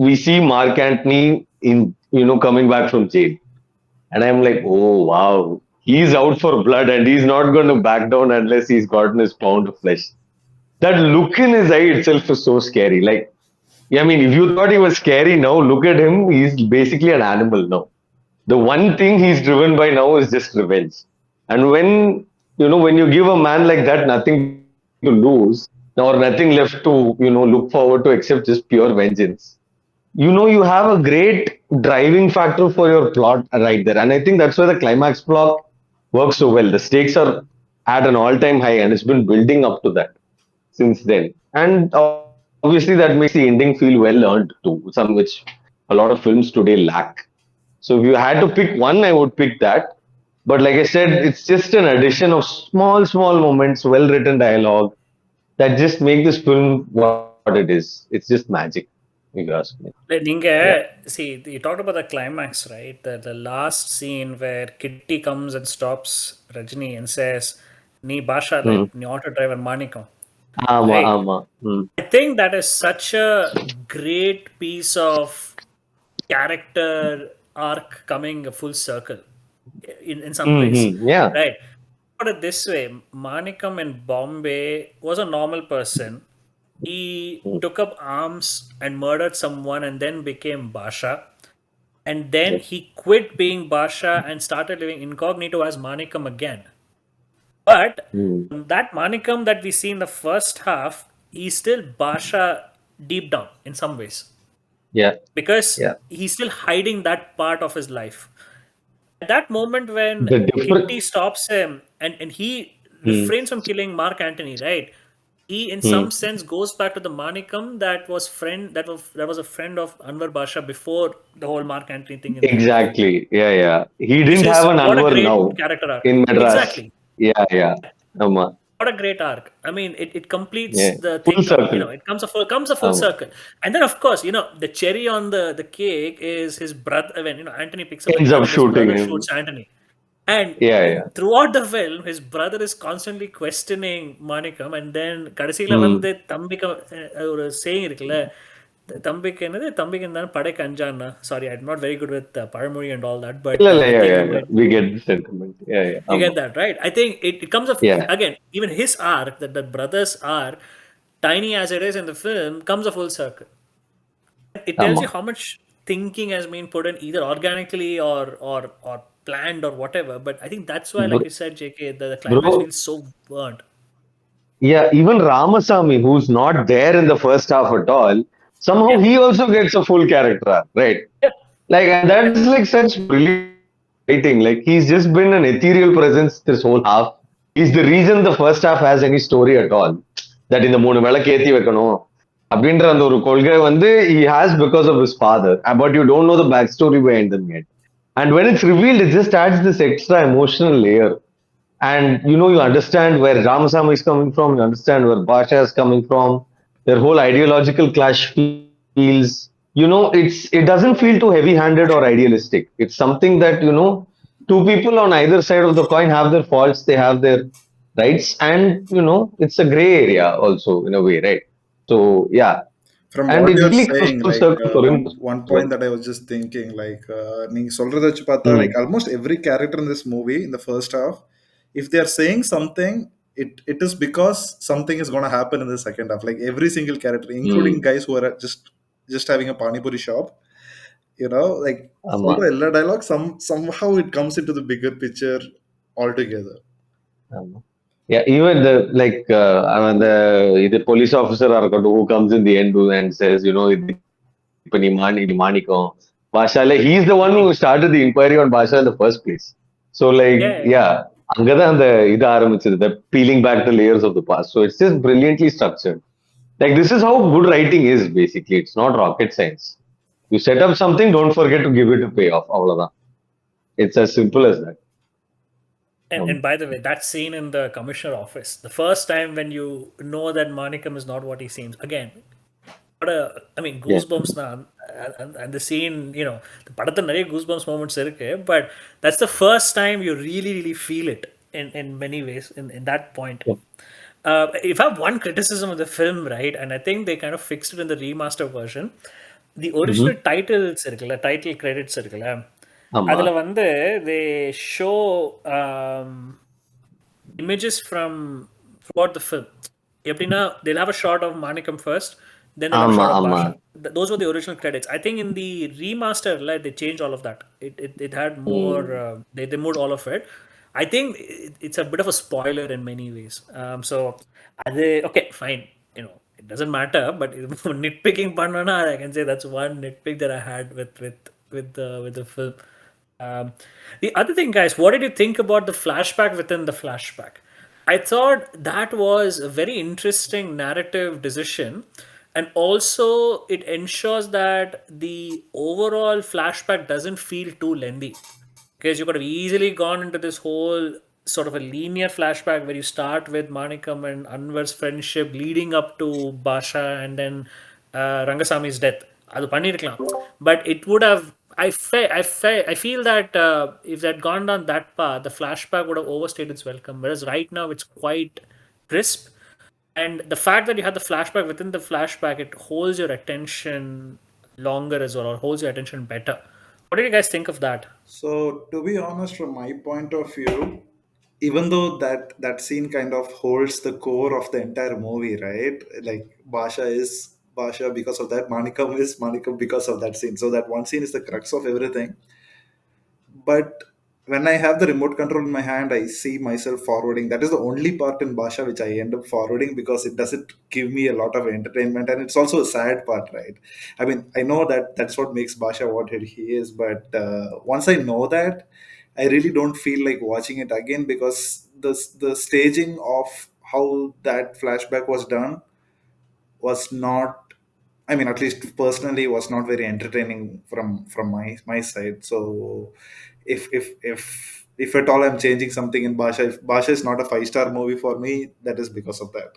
we see Mark Antony in, coming back from jail. And I'm like, oh wow, he's out for blood and he's not going to back down unless he's gotten his pound of flesh. That look in his eye itself is so scary. Like, I mean, if you thought he was scary now, look at him. He's basically an animal now. The one thing he's driven by now is just revenge. And when you give a man like that nothing to lose or nothing left to, look forward to except just pure vengeance, you have a great driving factor for your plot right there. And I think that's why the climax block works so well. The stakes are at an all-time high and it's been building up to that since then. And obviously that makes the ending feel well earned too, some which a lot of films today lack. So if you had to pick one, I would pick that. But like I said, it's just an addition of small moments, well-written dialogue that just make this film what it is. It's just magic, if you ask me. நீங்க Yeah. see, you talked about the climax, right? The last scene where Kitty comes and stops Rajini and says, "Nee Baasha le, Mm. nee auto driver Manikam." Ama, Right? ama. Mm. I think that is such a great piece of character arc coming a full circle in some ways, Mm-hmm. Yeah. right? Put it this way, Manikam in Bombay was a normal person. He Mm. took up arms and murdered someone and then became Baasha. And then Yes. he quit being Baasha and started living incognito as Manikam again. But Mm. that Manikam that we see in the first half, he's still Baasha deep down in some ways Yeah. because Yeah. he's still hiding that part of his life. At that moment when The different. Kitty stops him and he Mm. refrains from killing Mark Antony, right? He in some Mm. sense goes back to the Manikam that was a friend of Anwar Basha before the whole Mark Antony thing in the end. Exactly. Yeah. Yeah. He Which didn't is have an what a Anwar great now character arc. in Madras. Exactly. Yeah, yeah. ஆமா. What a great arc. I mean, it completes Yeah. the Full thing. circle. It comes a full ஆமா. circle. And then, of course, the cherry on the cake is his brother. When Anthony picks up the Ends gun up and his shooting brother him. shoots Anthony. And Yeah, yeah. throughout the film, his brother is constantly questioning Manikam, and then கடைசியில Hmm. வந்து தம்பிக்கு ஒரு saying இருக்குல்ல, தம்பிக்கு என்னது தம்பிக்கு இருந்தாலும் படைக்கு அஞ்சான்னா. Sorry, I'm not very good with பழமொழி and all that, but இல்ல, இல்ல. I Yeah, think yeah, I'm yeah. going We to. get the sentiment. Yeah, yeah. You ஆமா. get that, right? I think it comes up Yeah. again. Even his arc, that the brothers arc, tiny as it is in the film, comes a full circle. It tells ஆமா. you how much thinking has been put in, either organically or planned or whatever. But I think that's why, like you said, JK, the climax Bro, feels so burnt. yeah, even Ramasamy, who's not there in the first half at all, somehow Yeah, he also gets a full character arc, right? yeah, Like, and that is like such brilliant writing. Like, he's just been an ethereal presence this whole half. He's the reason the first half has any story at all. That in the மூணு விளக்கு ஏத்தி வைக்கணும் அப்படின்ற அந்த ஒரு கொள்கை வந்து he has because of his father, but you don't know the backstory behind them yet. And when it's revealed, it just adds this extra emotional layer. And you understand where Ramasamy is coming from, you understand where Baasha is coming from. Their whole ideological clash feels, it doesn't feel too heavy-handed or idealistic. It's something that two people on either side of the coin have their faults, they have their rights, and it's a gray area also in a way, right? So yeah, From and what it you're really comes saying, full like circle for him one as well. point that I was just thinking, like நீங்க சொல்றத வச்சு பார்த்தா, like Mm, almost every character in this movie in the first half, if they are saying something, it is because something is going to happen in the second half. Like every single character, including mm, guys who are just having a pani puri shop, like ஆமா. சொல்ற எல்லா dialogue somehow it comes into the bigger picture altogether. ஆமா. Yeah, even the like the the police officer or who comes in the end and says, இது இப்ப நீ மாணிக்கம் பாஷா, like he's the one who started the inquiry on Basha in the first place. So like yeah, yeah. yeah, அங்கதான் அந்த இது ஆரம்பிச்சது, the peeling back the layers of the past. So it's just brilliantly structured. Like this is how good writing is basically. It's not rocket science. You set up something, don't forget to give it a payoff. அவ்வளவுதான். It's as simple as that. And Um, by the way, that scene in the commissioner office, the first time when you know that Manikam is not what he seems, again, I mean, yeah. goosebumps now, and the scene, the படத்துல நிறைய goosebumps moments இருக்கு, but that's the first time you really, really feel it in many ways in that point. Yeah. If I have one criticism of the film, right, and I think they kind of fixed it in the remaster version, the original Mm-hmm. titles இருக்குல்ல, title credits இருக்குல்ல, ஆமா. அதுல வந்து they show images from throughout the film. Epina, they'll have a shot of Manikam first, then they'll have a ஆமா, shot of ஆமா. Basha. Those were the original credits. I think in the remaster, like they changed all of that. It had more. Mm. They moved all of it. I think it's a bit of a spoiler in many ways. So, okay, fine. It doesn't matter. But nitpicking panana, I can say that's one nitpick that I had with the film. Um, the other thing, guys, what did you think about the flashback within the flashback? I thought that was a very interesting narrative decision. And also, it ensures that the overall flashback doesn't feel too lengthy. Because you could have easily gone into this whole sort of a linear flashback where you start with Manikam and Anwar's friendship leading up to Basha and then Rangasami's death. அது பண்ணிருக்கலாம். But it would have. I feel that if they had gone down that path, the flashback would have overstayed its welcome. Whereas right now it's quite crisp, and the fact that you had the flashback within the flashback, it holds your attention longer as well, or holds your attention better. What do you guys think of that? So, to be honest, from my point of view, even though that scene kind of holds the core of the entire movie, right? Like Basha is Basha because of that, Manikam is Manikam because of that scene. So that one scene is the crux of everything. But when I have the remote control in my hand, I see myself forwarding. That is the only part in Basha which I end up forwarding because it doesn't give me a lot of entertainment, and it's also a sad part, right? I mean, I know that that's what makes Basha what he is, but once I know that, I really don't feel like watching it again because the staging of how that flashback was done was not, I mean, at least personally, was not very entertaining from my side. So, if If at all I'm changing something in Basha, if Basha is not a five-star movie for me, that is because of that.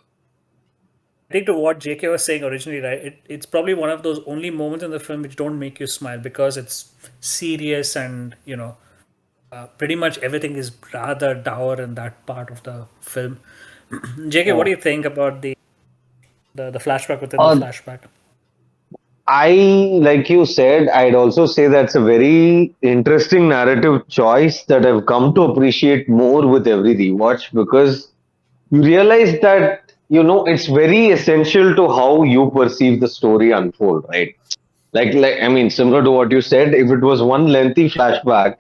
I think to what JK was saying originally, right? It's probably one of those only moments in the film which don't make you smile because it's serious and pretty much everything is rather dour in that part of the film. JK, what do you Oh. think about the flashback within the Uh, flashback? I, like you said, I'd also say that's a very interesting narrative choice that I've come to appreciate more with every rewatch because you realize that, it's very essential to how you perceive the story unfold, right? Like I mean, similar to what you said, if it was one lengthy flashback,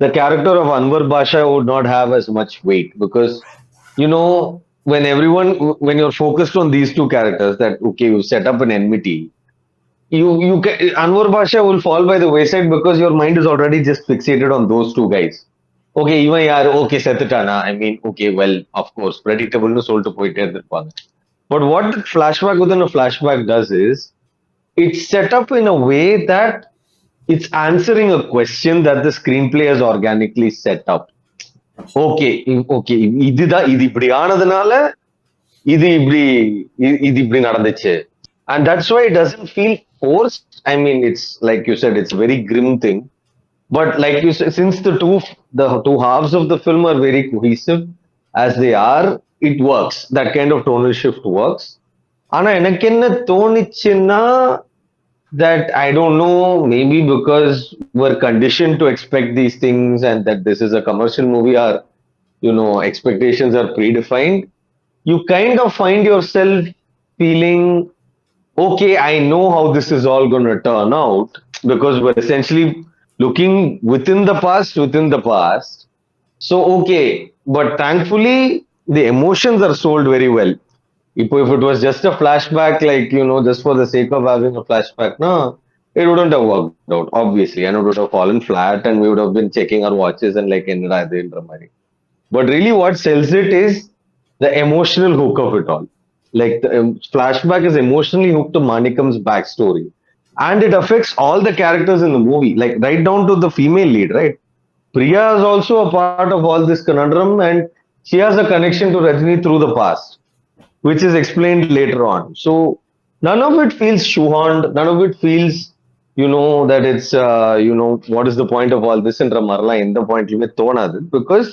the character of Anwar Basha would not have as much weight because, when you're focused on these two characters, that okay, you set up an enmity, Anwar Basha will fall by the wayside because your mind is already just fixated on those two guys. Okay, இவன் யாரு okay செத்துட்டானா I mean, okay, well, of course, predictable சொல்லிட்டு போயிட்டே இருந்திருப்பாங்க. But what the flashback within a flashback does is it's set up in a way that it's answering a question that the screenplay has organically set up. Okay, இதுதான் இது இப்படி ஆனதுனால இது இப்படி நடந்துச்சு. And that's why it doesn't feel forced. I mean, it's like you said, it's a very grim thing. But like you said, since the two halves of the film are very cohesive as they are, it works. That kind of tonal shift works. ஆனா எனக்கு என்ன தோணுச்சுன்னா that I don't know, maybe because we're conditioned to expect these things and that this is a commercial movie, or expectations are predefined. You kind of find yourself feeling, okay, I know how this is all going to turn out because we're essentially looking within the past. So, okay, but thankfully, the emotions are sold very well. If it was just a flashback, like, just for the sake of having a flashback, no, it wouldn't have worked out, obviously, and it would have fallen flat, and we would have been checking our watches and like, "Enna idu endra mari." But really, what sells it is the emotional hook of it all. Like, the flashback is emotionally hooked to Manikam's backstory, and it affects all the characters in the movie, like right down to the female lead, right? Priya is also a part of all this conundrum, and she has a connection to Rajni through the past, which is explained later on. So none of it feels shoehorned. None of it feels, that it's, what is the point of all this in Ramarla in the point because,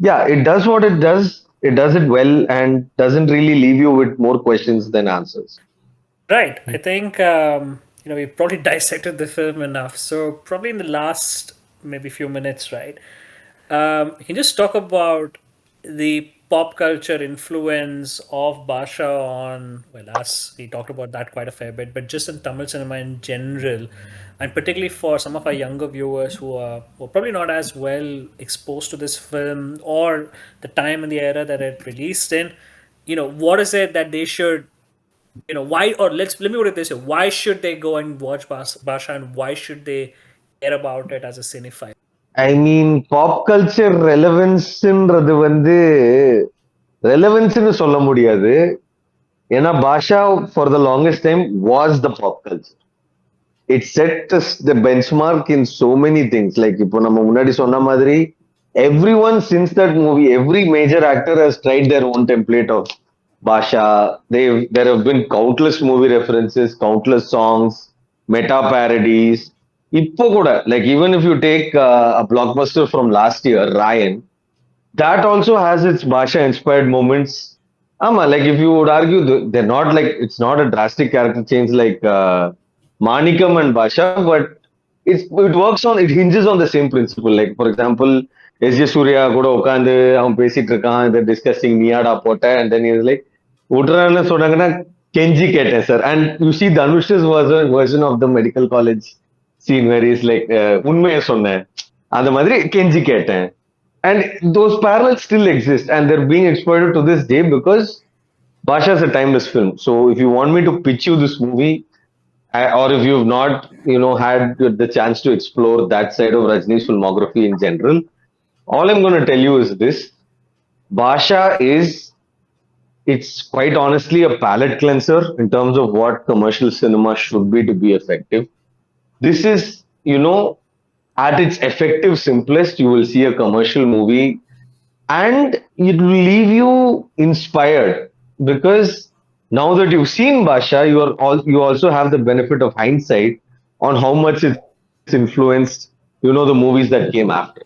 yeah, it does what it does. It does it well and doesn't really leave you with more questions than answers. Right. I think we probably dissected the film enough. So probably in the last maybe few minutes, right? You can just talk about the pop culture influence of Basha on, well, us. We talked about that quite a fair bit, but just in Tamil cinema in general, and particularly for some of our younger viewers who are probably not as well exposed to this film or the time and the era that it released in. What is it that they should, why, or let me put it this way: why should they go and watch Basha, and why should they care about it as a cinephile? I mean, pop culture relevanceன்றது relevanceன்னு சொல்ல முடியாது. ஏன்னா பாஷா for the longest time was the pop culture. It set the benchmark in so many things. Like இப்போ நம்ம முன்னாடி சொன்ன மாதிரி, everyone since that movie, every major actor has tried their own template of Basha. There have been countless movie references, countless songs, meta parodies. இப்போ கூட, like even if you take a blockbuster from last year, Ryan, that also has its Basha inspired moments. Like if you would argue, they're not like, it's not a drastic character change like Manikam and Basha, but it works on, it hinges on the same principle. Like for example, S.J. Surya கூட உட்காந்து அவன் பேசிட்டு இருக்கான், they're discussing நீயாடா போட்ட, and then he's like, விட்றான்னு சொன்னாங்கன்னா கெஞ்சி கேட்டேன் sir. And you see Dhanush's version of the medical college scene where he's like, உண்மையை சொன்னேன், அந்த மாதிரி கெஞ்சி கேட்டேன். And those parallels still exist and they're being exploited to this day because Basha is a timeless film. So if you want me to pitch you this movie, or if you've not, had the chance to explore that side of Rajni's filmography in general, all I'm going to tell you is this: Basha is, it's quite honestly a palate cleanser in terms of what commercial cinema should be to be effective. This is, at its effective simplest, you will see a commercial movie and it will leave you inspired because now that you've seen Basha, you also have the benefit of hindsight on how much it's influenced, the movies that came after.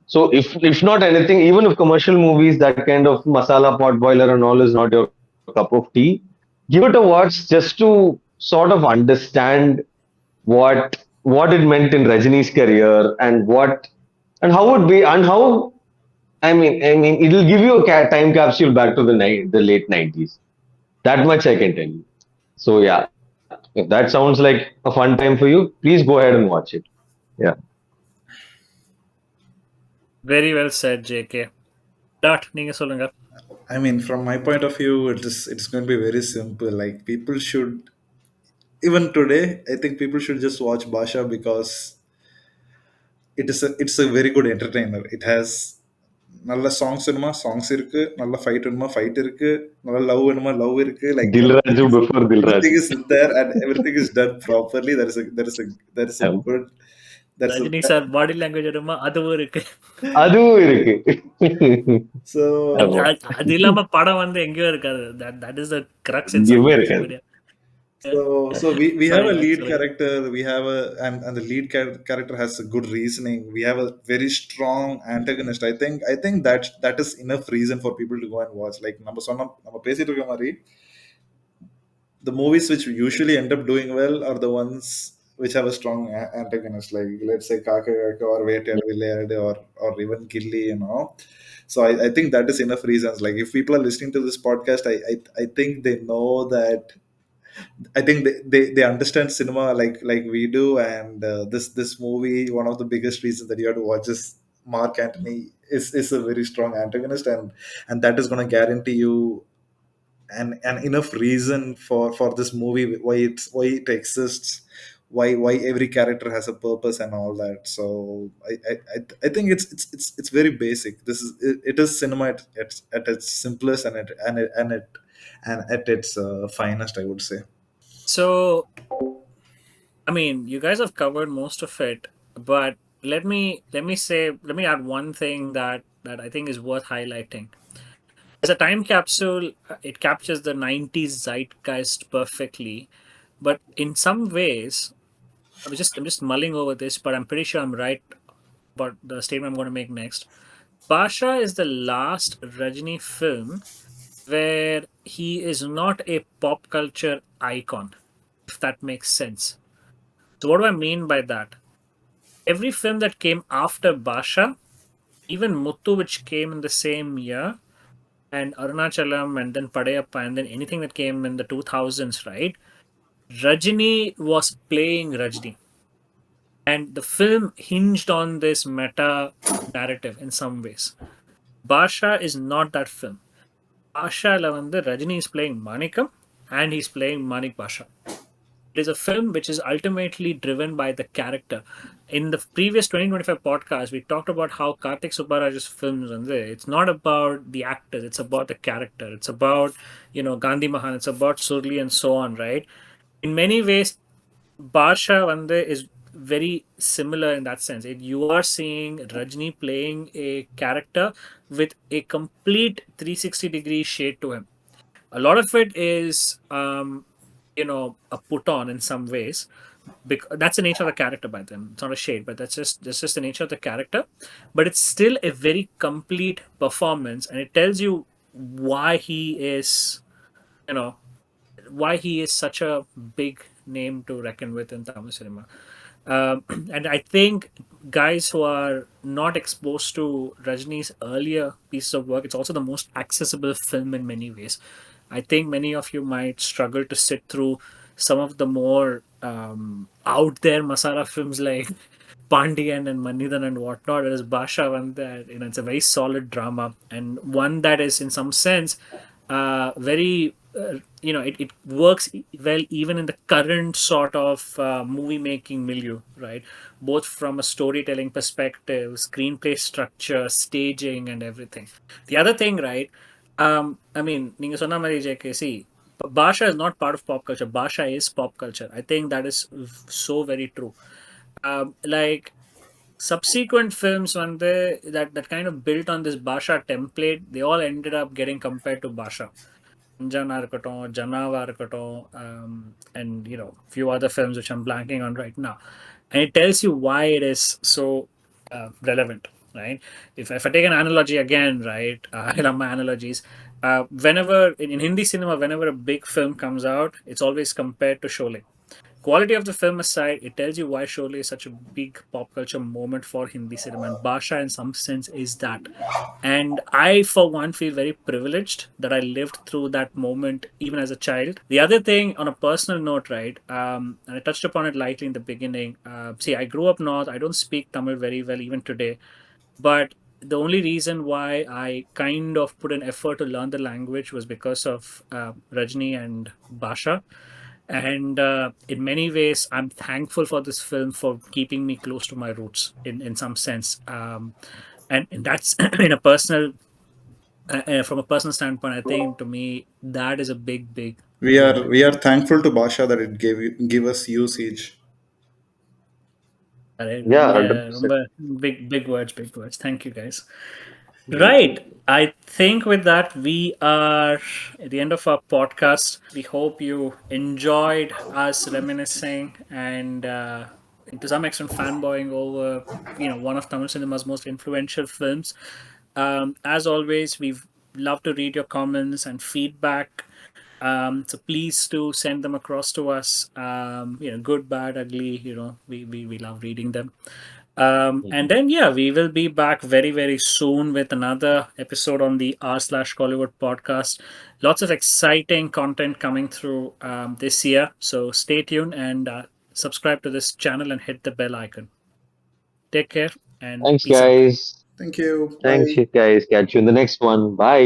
So if not anything, even if commercial movies, that kind of masala pot boiler and all is not your cup of tea, give it a watch just to sort of understand what it meant in Rajini's career and how it be and how I mean, it'll give you a time capsule back to the late 90s. That much I can tell you. So yeah, if that sounds like a fun time for you, please go ahead and watch it. Yeah. Very well said, JK. Dot, நீங்க சொல்லுங்க. I mean, from my point of view, it's going to be very simple. Like people should, even today, I think people should just watch Basha because it's a very good entertainer. It has நல்ல songs வேணுமா songs இருக்கு, நல்ல fight வேணுமா fight இருக்கு, நல்ல love வேணுமா love இருக்கு. Like Dilraju before everything Dilraju. is there and everything is done properly. There is a Um, good there's a Rajini sir body language வருமா அதுவும் இருக்கு. அதுவும் இருக்கு. so ஆமா. அது இல்லாம படம் வந்து எங்கேயோ இருக்காது. That is the crux in some எங்கேயுமே ways. இருக்காது. But yeah. so we have Sorry, a God, lead sorry. character. We have a and the lead character has a good reasoning. We have a very strong antagonist. I think that is enough reason for people to go and watch. Like நம்ம பேசிட்டு இருக்க மாதிரி, the movies which usually end up doing well are the ones which have a strong antagonist. Like let's say Kaka Kaka or Vetyad Villayad or even Gilly. So I think that is enough reasons. Like if people are listening to this podcast, I think they know that. I think they understand cinema like we do, and this movie, one of the biggest reasons that you have to watch is Mark Antony is a very strong antagonist, and that is going to guarantee you an enough reason for this movie, why it exists, why every character has a purpose and all that. So I think it's very basic. It is cinema at its simplest and at its finest, I would say. So, I mean, you guys have covered most of it, but let me add one thing that I think is worth highlighting. As a time capsule, it captures the 90s zeitgeist perfectly, but in some ways, I'm just mulling over this, but I'm pretty sure I'm right about the statement I'm going to make next. Basha is the last Rajini film where he is not a pop culture icon, if that makes sense. So, what do I mean by that? Every film that came after Basha, even Muttu, which came in the same year, and Arunachalam, and then Padayappa, and then anything that came in the 2000s, right? Rajini was playing Rajini. And the film hinged on this meta narrative in some ways. Basha is not that film. Basha Lavanda Rajini is playing Manikam and he's playing Manik Basha. It is a film which is ultimately driven by the character. In the previous 2025 podcast, we talked about how Karthik Subbaraj's films and it's not about the actors, it's about the character. It's about, Gandhi Mahan, it's about Surli and so on, right? In many ways, Baasha Vande is very similar in that sense. You are seeing Rajni playing a character with a complete 360-degree shade to him. A lot of it is, a put on in some ways. Because that's the nature of the character by them. It's not a shade, but that's just the nature of the character. But it's still a very complete performance, and it tells you why he is, you know, why he is such a big name to reckon with in Tamil cinema. And I think guys who are not exposed to Rajini's earlier pieces of work, it's also the most accessible film in many ways. I think many of you might struggle to sit through some of the more out there masala films like Pandian and Manidan and whatnot. Whereas Basha one that it's a very solid drama and one that is in some sense very it works well even in the current sort of movie making milieu, right? Both from a storytelling perspective, screenplay structure, staging, and everything. The other thing, right? I mean, நீங்க சொன்ன மாதிரி JKC, Basha is not part of pop culture. Basha is pop culture. I think that is so very true. Like subsequent films when they that kind of built on this Baasha template, they all ended up getting compared to Baasha. Anjana இருக்கட்டும், Janawa இருக்கட்டும், and few other films which I'm blanking on right now. And it tells you why it is so relevant, right? If I take an analogy again, right? I love my analogies. Whenever in Hindi cinema, whenever a big film comes out, it's always compared to Sholay. Quality of the film aside, it tells you why Sholay is such a big pop culture moment for Hindi cinema. And Baasha, in some sense, is that. And I, for one, feel very privileged that I lived through that moment even as a child. The other thing, on a personal note, right, and I touched upon it lightly in the beginning. See, I grew up north. I don't speak Tamil very well even today. But the only reason why I kind of put an effort to learn the language was because of Rajni and Basha. And in many ways, I'm thankful for this film for keeping me close to my roots in some sense. And that's in a personal, from a personal standpoint, I think to me, that is a big, big We are moment. we are thankful to Basha that it give us usage. Right? Yeah, ரொம்ப 100%. big, big words, big words. Thank you, guys. Thank Right. you. I think with that, we are at the end of our podcast. We hope you enjoyed us reminiscing and to some extent fanboying over, one of Tamil cinema's most influential films. As always, we've love to read your comments and feedback. So please do send them across to us. Good, bad, ugly. We love reading them. And Mhm. then, yeah, we will be back very, very soon with another episode on the r/Kollywood podcast. Lots of exciting content coming through this year. So stay tuned and subscribe to this channel and hit the bell icon. Take care and Thanks, peace out. guys. Thank you. Thanks, Bye. guys. Catch you in the next one. Bye.